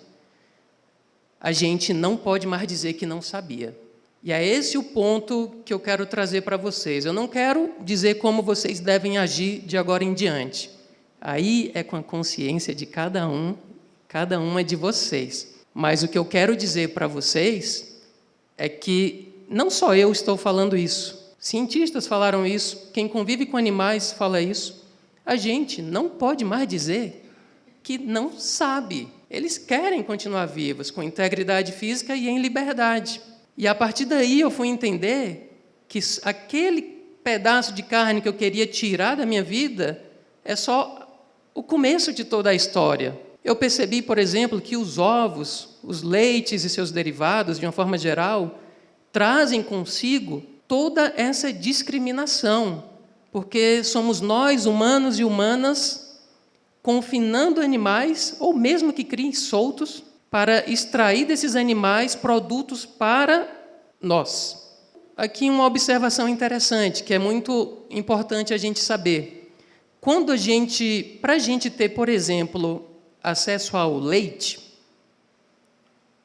a gente não pode mais dizer que não sabia. E é esse o ponto que eu quero trazer para vocês. Eu não quero dizer como vocês devem agir de agora em diante. Aí é com a consciência de cada uma de vocês. Mas o que eu quero dizer para vocês é que não só eu estou falando isso. Cientistas falaram isso, quem convive com animais fala isso. A gente não pode mais dizer que não sabe. Eles querem continuar vivos, com integridade física e em liberdade. E, a partir daí, eu fui entender que aquele pedaço de carne que eu queria tirar da minha vida é só o começo de toda a história. Eu percebi, por exemplo, que os ovos, os leites e seus derivados, de uma forma geral, trazem consigo toda essa discriminação, porque somos nós, humanos e humanas, confinando animais, ou mesmo que criem soltos, para extrair desses animais produtos para nós. Aqui uma observação interessante, que é muito importante a gente saber. Para a gente ter, por exemplo, acesso ao leite,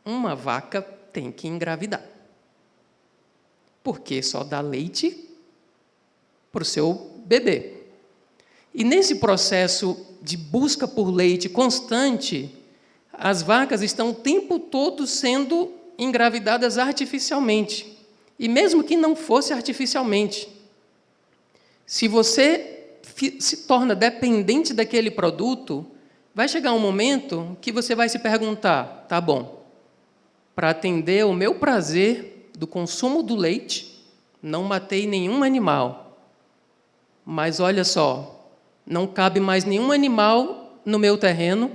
uma vaca tem que engravidar. Porque só dá leite para o seu bebê. E nesse processo de busca por leite constante, as vacas estão o tempo todo sendo engravidadas artificialmente. E mesmo que não fosse artificialmente, se você se torna dependente daquele produto, vai chegar um momento que você vai se perguntar, tá bom, para atender o meu prazer do consumo do leite, não matei nenhum animal. Mas olha só, não cabe mais nenhum animal no meu terreno,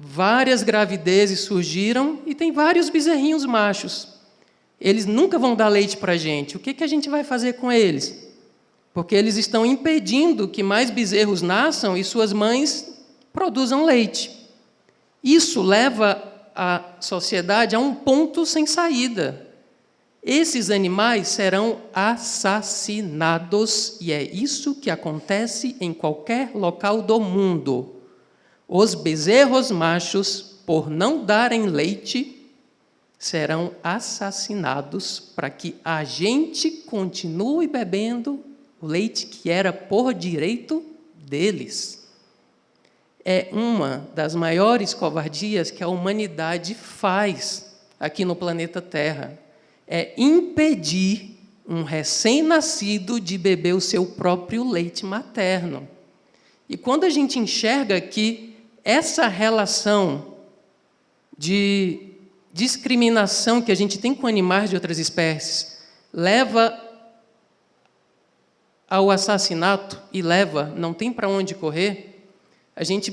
várias gravidezes surgiram e tem vários bezerrinhos machos. Eles nunca vão dar leite para a gente. O que a gente vai fazer com eles? Porque eles estão impedindo que mais bezerros nasçam e suas mães produzam leite. Isso leva a sociedade a um ponto sem saída. Esses animais serão assassinados, e é isso que acontece em qualquer local do mundo. Os bezerros machos, por não darem leite, serão assassinados para que a gente continue bebendo o leite que era por direito deles. É uma das maiores covardias que a humanidade faz aqui no planeta Terra. É impedir um recém-nascido de beber o seu próprio leite materno. E quando a gente enxerga que essa relação de discriminação que a gente tem com animais de outras espécies leva ao assassinato e não tem para onde correr, a gente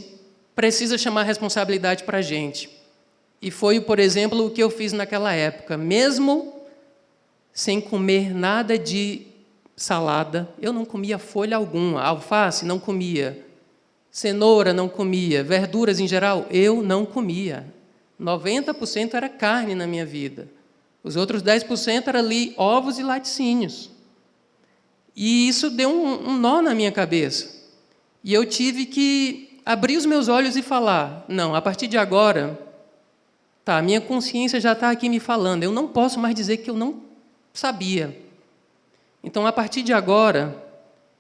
precisa chamar a responsabilidade para a gente. E foi, por exemplo, o que eu fiz naquela época. Mesmo sem comer nada de salada, eu não comia folha alguma. Alface, não comia. Cenoura, não comia. Verduras, em geral, eu não comia. 90% era carne na minha vida. Os outros 10% era ali ovos e laticínios. E isso deu um nó na minha cabeça. E eu tive que abrir os meus olhos e falar, não, a partir de agora, a minha consciência já está aqui me falando, eu não posso mais dizer que eu não sabia. Então, a partir de agora,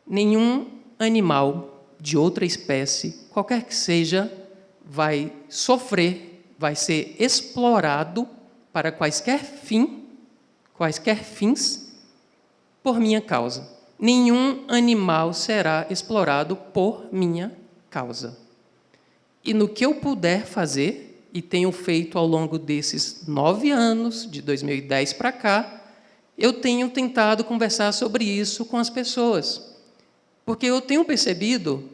nenhum animal de outra espécie, qualquer que seja, vai sofrer, vai ser explorado para quaisquer fins, por minha causa. Nenhum animal será explorado por minha causa. E no que eu puder fazer, e tenho feito ao longo desses 9 anos, de 2010 para cá, eu tenho tentado conversar sobre isso com as pessoas. Porque eu tenho percebido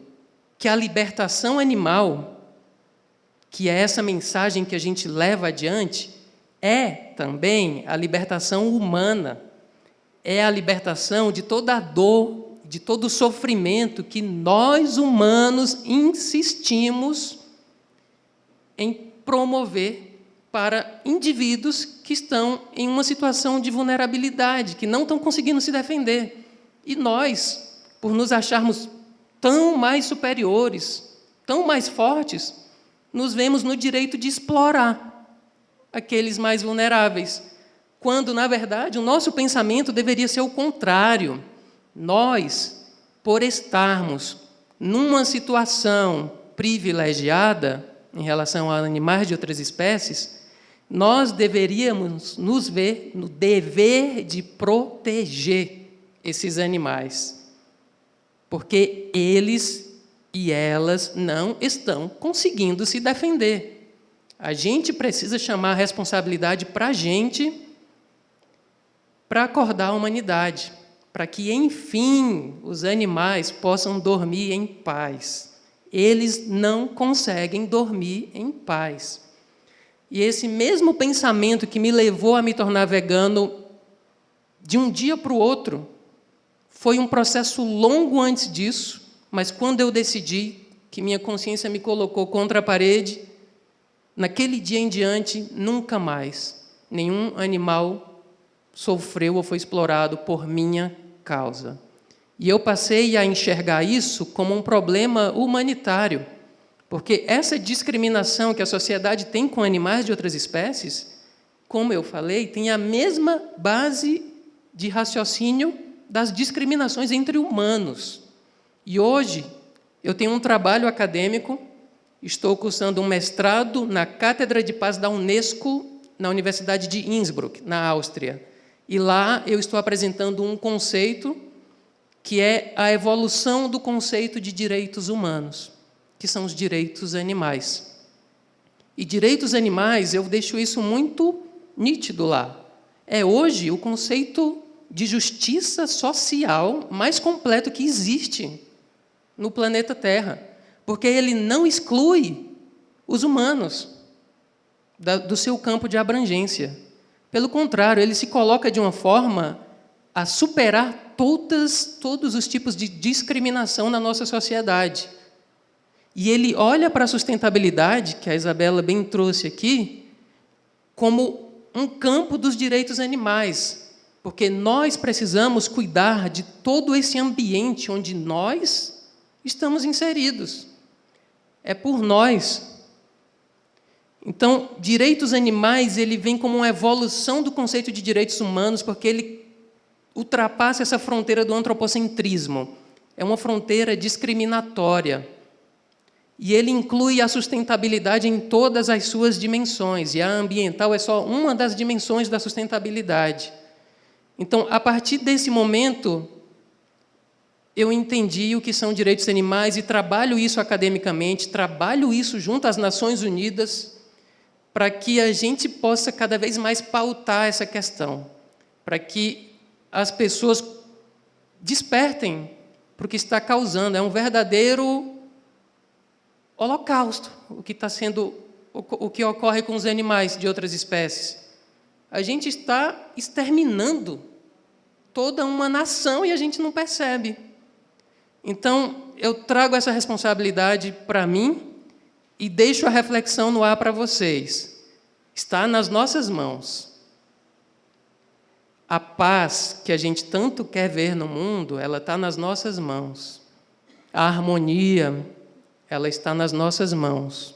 que a libertação animal, que é essa mensagem que a gente leva adiante, é também a libertação humana, é a libertação de toda a dor, de todo o sofrimento que nós, humanos, insistimos em promover para indivíduos que estão em uma situação de vulnerabilidade, que não estão conseguindo se defender. E nós, por nos acharmos tão mais superiores, tão mais fortes, nos vemos no direito de explorar aqueles mais vulneráveis, quando, na verdade, o nosso pensamento deveria ser o contrário. Nós, por estarmos numa situação privilegiada em relação a animais de outras espécies, nós deveríamos nos ver no dever de proteger esses animais, porque eles e elas não estão conseguindo se defender. A gente precisa chamar a responsabilidade para a gente, para acordar a humanidade, para que, enfim, os animais possam dormir em paz. Eles não conseguem dormir em paz. E esse mesmo pensamento que me levou a me tornar vegano de um dia para o outro, foi um processo longo antes disso, mas quando eu decidi que minha consciência me colocou contra a parede, naquele dia em diante, nunca mais nenhum animal sofreu ou foi explorado por minha causa. E eu passei a enxergar isso como um problema humanitário, porque essa discriminação que a sociedade tem com animais de outras espécies, como eu falei, tem a mesma base de raciocínio das discriminações entre humanos. E hoje eu tenho um trabalho acadêmico, estou cursando um mestrado na Cátedra de Paz da Unesco, na Universidade de Innsbruck, na Áustria. E lá eu estou apresentando um conceito que é a evolução do conceito de direitos humanos, que são os direitos animais. E direitos animais, eu deixo isso muito nítido lá. É hoje o conceito de justiça social mais completo que existe no planeta Terra, porque ele não exclui os humanos do seu campo de abrangência. Pelo contrário, ele se coloca de uma forma a superar todos os tipos de discriminação na nossa sociedade. E ele olha para a sustentabilidade, que a Isabela bem trouxe aqui, como um campo dos direitos animais, porque nós precisamos cuidar de todo esse ambiente onde nós estamos inseridos. É por nós. Então, direitos animais, ele vem como uma evolução do conceito de direitos humanos, porque ele ultrapassa essa fronteira do antropocentrismo. É uma fronteira discriminatória. E ele inclui a sustentabilidade em todas as suas dimensões, e a ambiental é só uma das dimensões da sustentabilidade. Então, a partir desse momento, eu entendi o que são direitos animais e trabalho isso academicamente, trabalho isso junto às Nações Unidas, para que a gente possa cada vez mais pautar essa questão, para que as pessoas despertem para o que está causando. É um verdadeiro holocausto o que ocorre com os animais de outras espécies. A gente está exterminando toda uma nação e a gente não percebe. Então, eu trago essa responsabilidade para mim e deixo a reflexão no ar para vocês. Está nas nossas mãos. A paz que a gente tanto quer ver no mundo, ela está nas nossas mãos. A harmonia, ela está nas nossas mãos.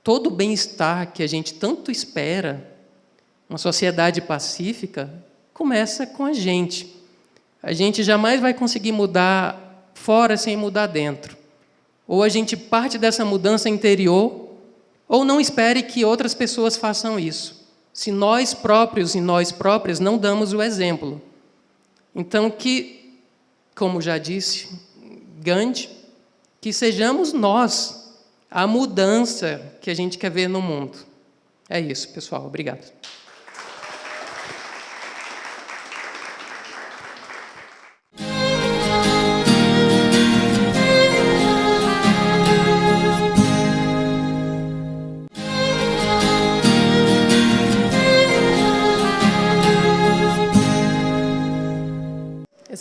Todo o bem-estar que a gente tanto espera, uma sociedade pacífica, começa com a gente. A gente jamais vai conseguir mudar fora sem mudar dentro. Ou a gente parte dessa mudança interior, ou não espere que outras pessoas façam isso, se nós próprios e nós próprias não damos o exemplo. Então, que, como já disse Gandhi, que sejamos nós a mudança que a gente quer ver no mundo. É isso, pessoal. Obrigado.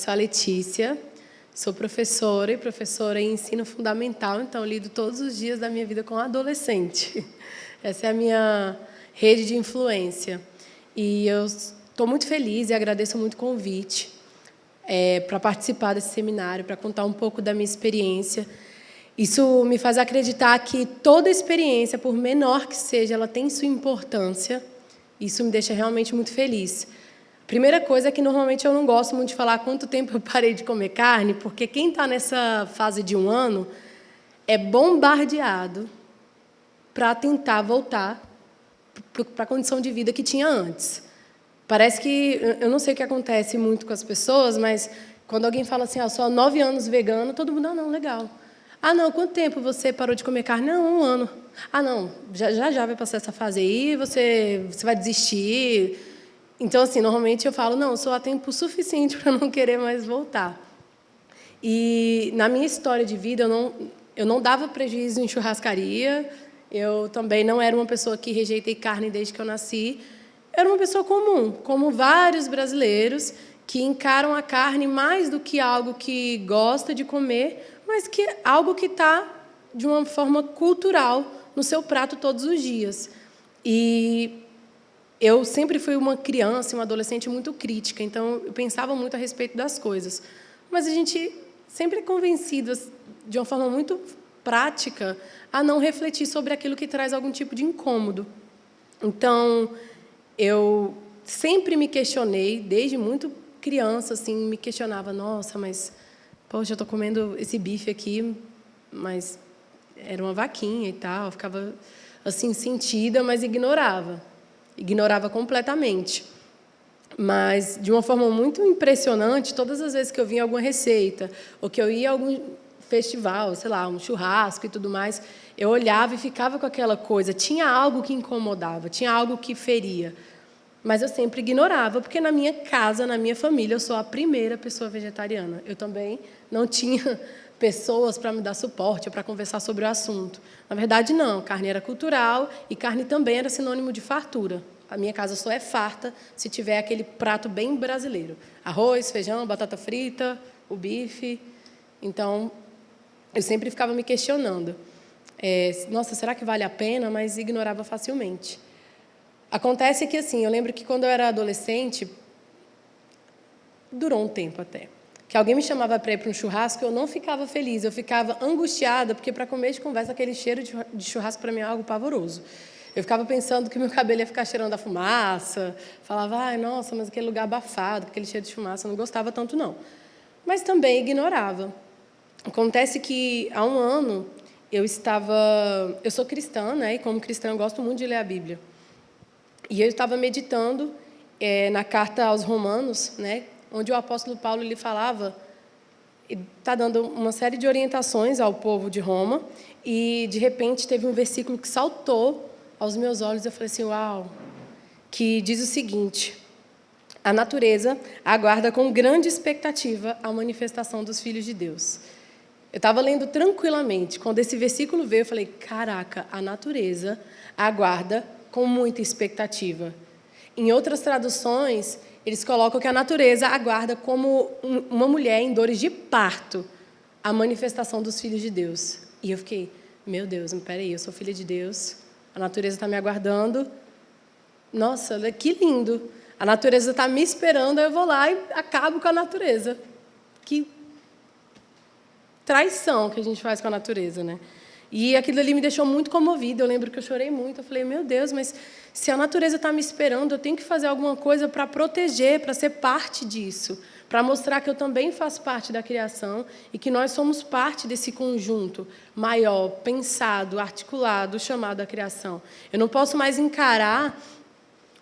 sou a Letícia, sou professora e professora em ensino fundamental, então lido todos os dias da minha vida com adolescente. Essa é a minha rede de influência. E eu estou muito feliz e agradeço muito o convite para participar desse seminário, para contar um pouco da minha experiência. Isso me faz acreditar que toda experiência, por menor que seja, ela tem sua importância. Isso me deixa realmente muito feliz. Primeira coisa é que, normalmente, eu não gosto muito de falar quanto tempo eu parei de comer carne, porque quem está nessa fase de 1 ano é bombardeado para tentar voltar para a condição de vida que tinha antes. Parece que... Eu não sei o que acontece muito com as pessoas, mas quando alguém fala assim, só 9 anos vegano, todo mundo, não, legal. Não, quanto tempo você parou de comer carne? Não, 1 ano. Não, já vai passar essa fase aí, você vai desistir. Então, assim, normalmente eu falo, não, só há tempo suficiente para não querer mais voltar. E, na minha história de vida, eu não dava prejuízo em churrascaria, eu também não era uma pessoa que rejeitei carne desde que eu nasci. Era uma pessoa comum, como vários brasileiros, que encaram a carne mais do que algo que gosta de comer, mas que é algo que está, de uma forma cultural, no seu prato todos os dias. E eu sempre fui uma criança, uma adolescente muito crítica, então eu pensava muito a respeito das coisas. Mas a gente sempre é convencido, de uma forma muito prática, a não refletir sobre aquilo que traz algum tipo de incômodo. Então, eu sempre me questionei, desde muito criança, assim, me questionava, nossa, mas, poxa, eu estou comendo esse bife aqui, mas era uma vaquinha e tal, eu ficava assim, sentida, mas ignorava completamente. Mas, de uma forma muito impressionante, todas as vezes que eu vinha alguma receita, ou que eu ia a algum festival, sei lá, um churrasco e tudo mais, eu olhava e ficava com aquela coisa. Tinha algo que incomodava, tinha algo que feria. Mas eu sempre ignorava, porque na minha casa, na minha família, eu sou a primeira pessoa vegetariana. Eu também não tinha pessoas para me dar suporte, para conversar sobre o assunto. Na verdade, não. Carne era cultural e carne também era sinônimo de fartura. A minha casa só é farta se tiver aquele prato bem brasileiro. Arroz, feijão, batata frita, o bife. Então, eu sempre ficava me questionando. Nossa, será que vale a pena? Mas ignorava facilmente. Acontece que, assim, eu lembro que quando eu era adolescente, durou um tempo até, que alguém me chamava para ir para um churrasco, eu não ficava feliz, eu ficava angustiada, porque para comer de conversa, aquele cheiro de churrasco para mim é algo pavoroso. Eu ficava pensando que meu cabelo ia ficar cheirando a fumaça, falava, nossa, mas aquele lugar abafado, aquele cheiro de fumaça, eu não gostava tanto, não. Mas também ignorava. Acontece que, há 1 ano, eu sou cristã, né, e como cristã eu gosto muito de ler a Bíblia. E eu estava meditando na carta aos Romanos, né, onde o apóstolo Paulo ele falava, está dando uma série de orientações ao povo de Roma, e, de repente, teve um versículo que saltou aos meus olhos, eu falei assim, uau, que diz o seguinte, a natureza aguarda com grande expectativa a manifestação dos filhos de Deus. Eu estava lendo tranquilamente, quando esse versículo veio, eu falei, caraca, a natureza aguarda com muita expectativa. Em outras traduções, eles colocam que a natureza aguarda como uma mulher em dores de parto a manifestação dos filhos de Deus. E eu fiquei, meu Deus, peraí, eu sou filha de Deus, a natureza está me aguardando. Nossa, que lindo. A natureza está me esperando, eu vou lá e acabo com a natureza. Que traição que a gente faz com a natureza, né? E aquilo ali me deixou muito comovida. Eu lembro que eu chorei muito. Eu falei, meu Deus, mas se a natureza está me esperando, eu tenho que fazer alguma coisa para proteger, para ser parte disso, para mostrar que eu também faço parte da criação e que nós somos parte desse conjunto maior, pensado, articulado, chamado a criação. Eu não posso mais encarar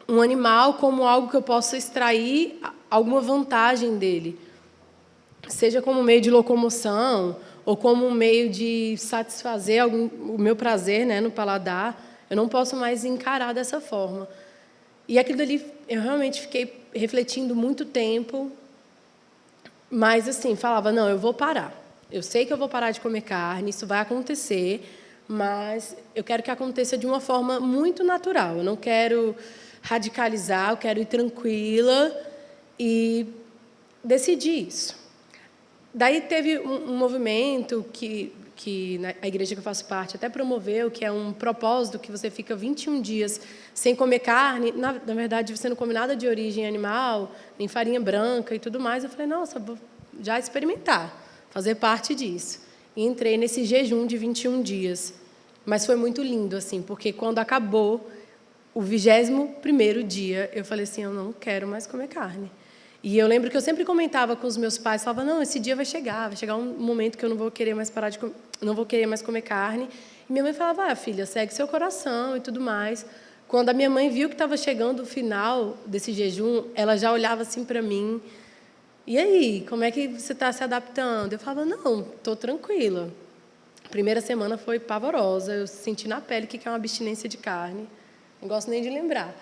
um animal como algo que eu possa extrair alguma vantagem dele, seja como meio de locomoção ou como um meio de satisfazer o meu prazer, né, no paladar. Eu não posso mais encarar dessa forma. E aquilo ali, eu realmente fiquei refletindo muito tempo, mas, assim, falava, não, eu vou parar. Eu sei que eu vou parar de comer carne, isso vai acontecer, mas eu quero que aconteça de uma forma muito natural. Eu não quero radicalizar, eu quero ir tranquila e decidi isso. Daí teve um movimento que a igreja que eu faço parte até promoveu, que é um propósito que você fica 21 dias sem comer carne. Na verdade, você não come nada de origem animal, nem farinha branca e tudo mais. Eu falei, nossa, vou já experimentar, fazer parte disso. E entrei nesse jejum de 21 dias. Mas foi muito lindo, assim, porque quando acabou o 21º dia, eu falei assim, eu não quero mais comer carne. E eu lembro que eu sempre comentava com os meus pais, falava, não, esse dia vai chegar um momento que eu não vou querer mais não vou querer mais comer carne. E minha mãe falava, filha, segue seu coração e tudo mais. Quando a minha mãe viu que estava chegando o final desse jejum, ela já olhava assim para mim, e aí, como é que você está se adaptando? Eu falava, não, estou tranquila. A primeira semana foi pavorosa, eu senti na pele o que é uma abstinência de carne, não gosto nem de lembrar.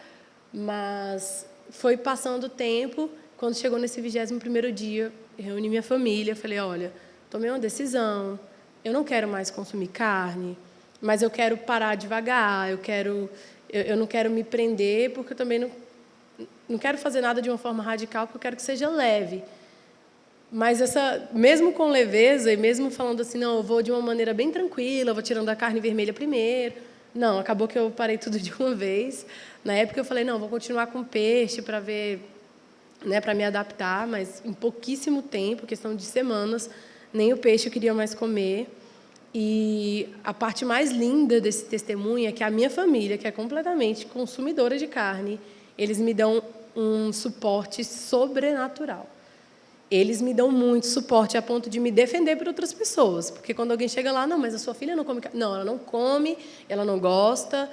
Mas foi passando o tempo. Quando chegou nesse 21º dia, eu reuni minha família, falei, olha, tomei uma decisão, eu não quero mais consumir carne, mas eu quero parar devagar, eu não quero me prender, porque eu também não quero fazer nada de uma forma radical, porque eu quero que seja leve. Mas mesmo com leveza, e mesmo falando assim, não, eu vou de uma maneira bem tranquila, eu vou tirando a carne vermelha primeiro, não, acabou que eu parei tudo de uma vez. Na época eu falei, não, vou continuar com peixe para ver, para me adaptar, mas em pouquíssimo tempo, questão de semanas, nem o peixe eu queria mais comer. E a parte mais linda desse testemunho é que a minha família, que é completamente consumidora de carne, eles me dão um suporte sobrenatural. Eles me dão muito suporte a ponto de me defender por outras pessoas. Porque quando alguém chega lá, não, mas a sua filha não come carne. Não, ela não come, ela não gosta,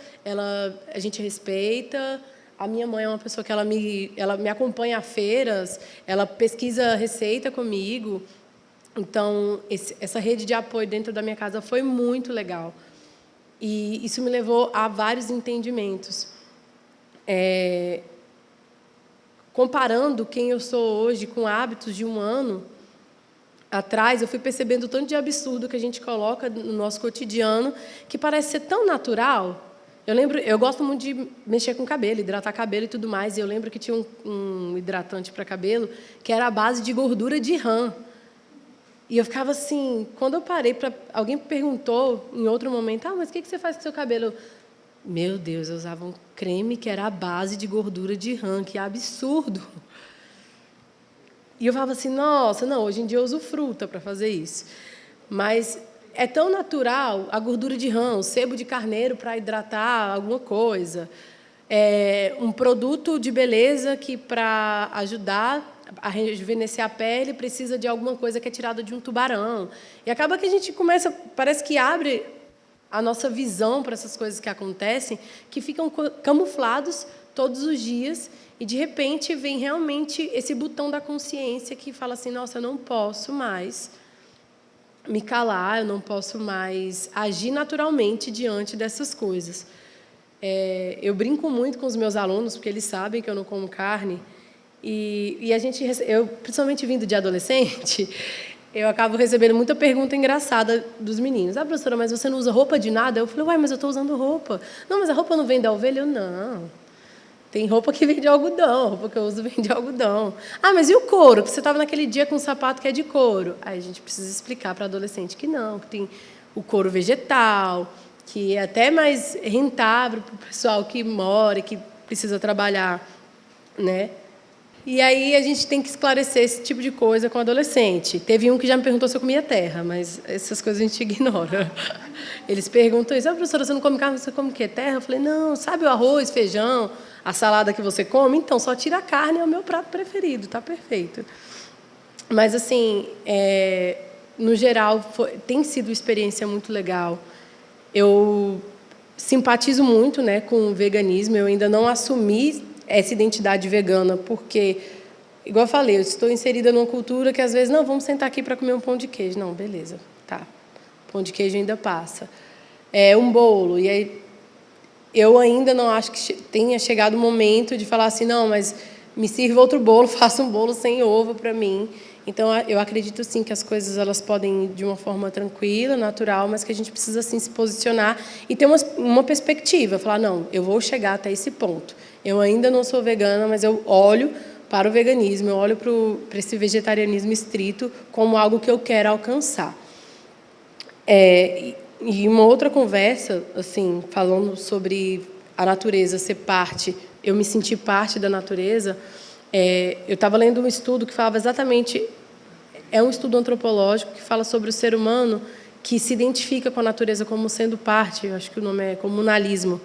a gente respeita. A minha mãe é uma pessoa que ela me acompanha a feiras, ela pesquisa receita comigo. Então, essa rede de apoio dentro da minha casa foi muito legal. E isso me levou a vários entendimentos. Comparando quem eu sou hoje com hábitos de um ano atrás, eu fui percebendo o tanto de absurdo que a gente coloca no nosso cotidiano, que parece ser tão natural. Eu gosto muito de mexer com cabelo, hidratar cabelo e tudo mais, e eu lembro que tinha um hidratante para cabelo que era a base de gordura de rã. E eu ficava assim, quando eu parei, alguém perguntou em outro momento, mas o que você faz com o seu cabelo? Meu Deus, eu usava um creme que era a base de gordura de rã, que absurdo. E eu falava assim, nossa, não, hoje em dia eu uso fruta para fazer isso. Mas é tão natural a gordura de rã, o sebo de carneiro para hidratar alguma coisa. Um produto de beleza que, para ajudar a rejuvenescer a pele, precisa de alguma coisa que é tirada de um tubarão. E acaba que a gente começa, parece que abre a nossa visão para essas coisas que acontecem, que ficam camuflados todos os dias, e, de repente, vem realmente esse botão da consciência que fala assim, nossa, eu não posso mais me calar, eu não posso mais agir naturalmente diante dessas coisas. Eu brinco muito com os meus alunos, porque eles sabem que eu não como carne, e eu, principalmente vindo de adolescente, eu acabo recebendo muita pergunta engraçada dos meninos. Professora, mas você não usa roupa de nada? Eu falei, mas eu estou usando roupa. Não, mas a roupa não vem da ovelha? Eu, não. Tem roupa que vem de algodão, a roupa que eu uso vem de algodão. Mas e o couro? Que você estava naquele dia com um sapato que é de couro. Aí a gente precisa explicar para adolescente que não, que tem o couro vegetal, que é até mais rentável para o pessoal que mora e que precisa trabalhar, né? E aí a gente tem que esclarecer esse tipo de coisa com o adolescente. Teve um que já me perguntou se eu comia terra, mas essas coisas a gente ignora. Eles perguntam isso, professora, você não come carne, você come o quê? Terra? Eu falei, não, sabe o arroz, feijão, a salada que você come? Então, só tira a carne, é o meu prato preferido, está perfeito. Mas, assim, no geral, tem sido uma experiência muito legal. Eu simpatizo muito, né, com o veganismo, eu ainda não assumi essa identidade vegana, porque, igual eu falei, eu estou inserida numa cultura que, às vezes, não, vamos sentar aqui para comer um pão de queijo. Não, beleza, tá. Pão de queijo ainda passa. Um bolo. E aí, eu ainda não acho que tenha chegado o momento de falar assim, não, mas me sirva outro bolo, faça um bolo sem ovo para mim. Então, eu acredito, sim, que as coisas elas podem ir de uma forma tranquila, natural, mas que a gente precisa, sim, se posicionar e ter uma perspectiva. Falar, não, eu vou chegar até esse ponto. Eu ainda não sou vegana, mas eu olho para o veganismo, eu olho para esse vegetarianismo estrito como algo que eu quero alcançar. E uma outra conversa, assim, falando sobre a natureza ser parte, eu me sentir parte da natureza, eu estava lendo um estudo que falava exatamente, é um estudo antropológico que fala sobre o ser humano que se identifica com a natureza como sendo parte, eu acho que o nome é comunalismo,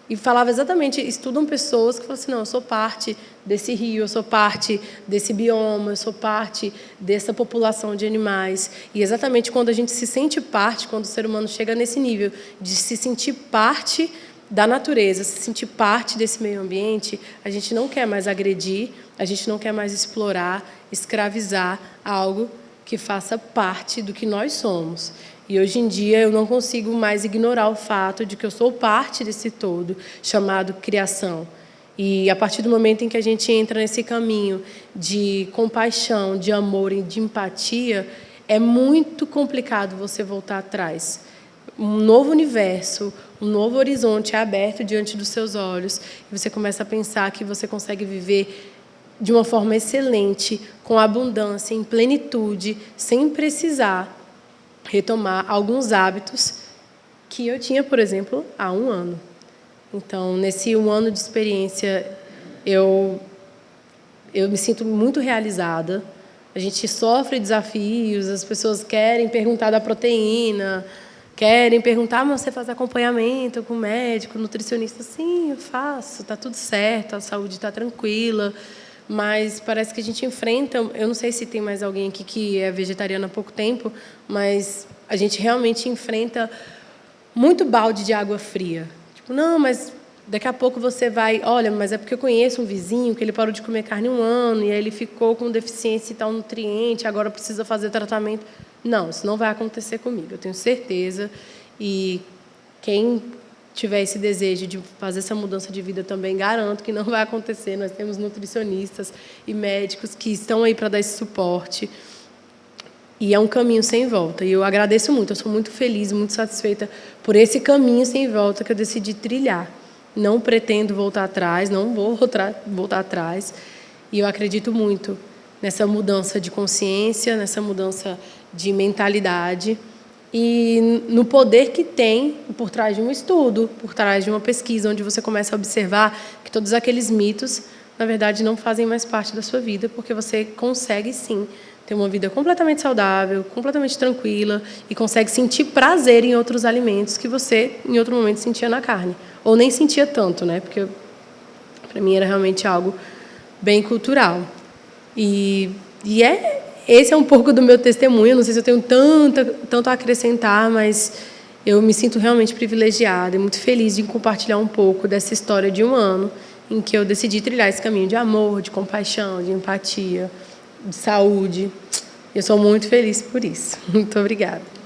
e falava exatamente, estudam pessoas que falam assim, não, eu sou parte desse rio, eu sou parte desse bioma, eu sou parte dessa população de animais. E exatamente quando a gente se sente parte, quando o ser humano chega nesse nível de se sentir parte da natureza, se sentir parte desse meio ambiente, a gente não quer mais agredir, a gente não quer mais explorar, escravizar algo que faça parte do que nós somos. E hoje em dia eu não consigo mais ignorar o fato de que eu sou parte desse todo chamado criação. E a partir do momento em que a gente entra nesse caminho de compaixão, de amor e de empatia, é muito complicado você voltar atrás. Um novo universo, um novo horizonte é aberto diante dos seus olhos e você começa a pensar que você consegue viver de uma forma excelente, com abundância, em plenitude, sem precisar retomar alguns hábitos que eu tinha, por exemplo, há 1 ano. Então, nesse 1 ano de experiência, eu me sinto muito realizada. A gente sofre desafios, as pessoas querem perguntar da proteína, querem perguntar, mas você faz acompanhamento com médico, nutricionista? Sim, eu faço, está tudo certo, a saúde está tranquila. Mas parece que a gente enfrenta, eu não sei se tem mais alguém aqui que é vegetariano há pouco tempo, mas a gente realmente enfrenta muito balde de água fria. Tipo, não, mas daqui a pouco você vai, olha, mas é porque eu conheço um vizinho que ele parou de comer carne 1 ano e aí ele ficou com deficiência e tal nutriente, agora precisa fazer tratamento. Não, isso não vai acontecer comigo, eu tenho certeza. E quem tiver esse desejo de fazer essa mudança de vida também, garanto que não vai acontecer. Nós temos nutricionistas e médicos que estão aí para dar esse suporte. E é um caminho sem volta. E eu agradeço muito, eu sou muito feliz, muito satisfeita por esse caminho sem volta que eu decidi trilhar. Não pretendo voltar atrás, não vou voltar atrás. E eu acredito muito nessa mudança de consciência, nessa mudança de mentalidade, e no poder que tem por trás de um estudo, por trás de uma pesquisa, onde você começa a observar que todos aqueles mitos, na verdade, não fazem mais parte da sua vida, porque você consegue, sim, ter uma vida completamente saudável, completamente tranquila, e consegue sentir prazer em outros alimentos que você, em outro momento, sentia na carne. Ou nem sentia tanto, né? Porque, para mim, era realmente algo bem cultural. Esse é um pouco do meu testemunho. Não sei se eu tenho tanto a acrescentar, mas eu me sinto realmente privilegiada e muito feliz de compartilhar um pouco dessa história de 1 ano em que eu decidi trilhar esse caminho de amor, de compaixão, de empatia, de saúde. Eu sou muito feliz por isso. Muito obrigada.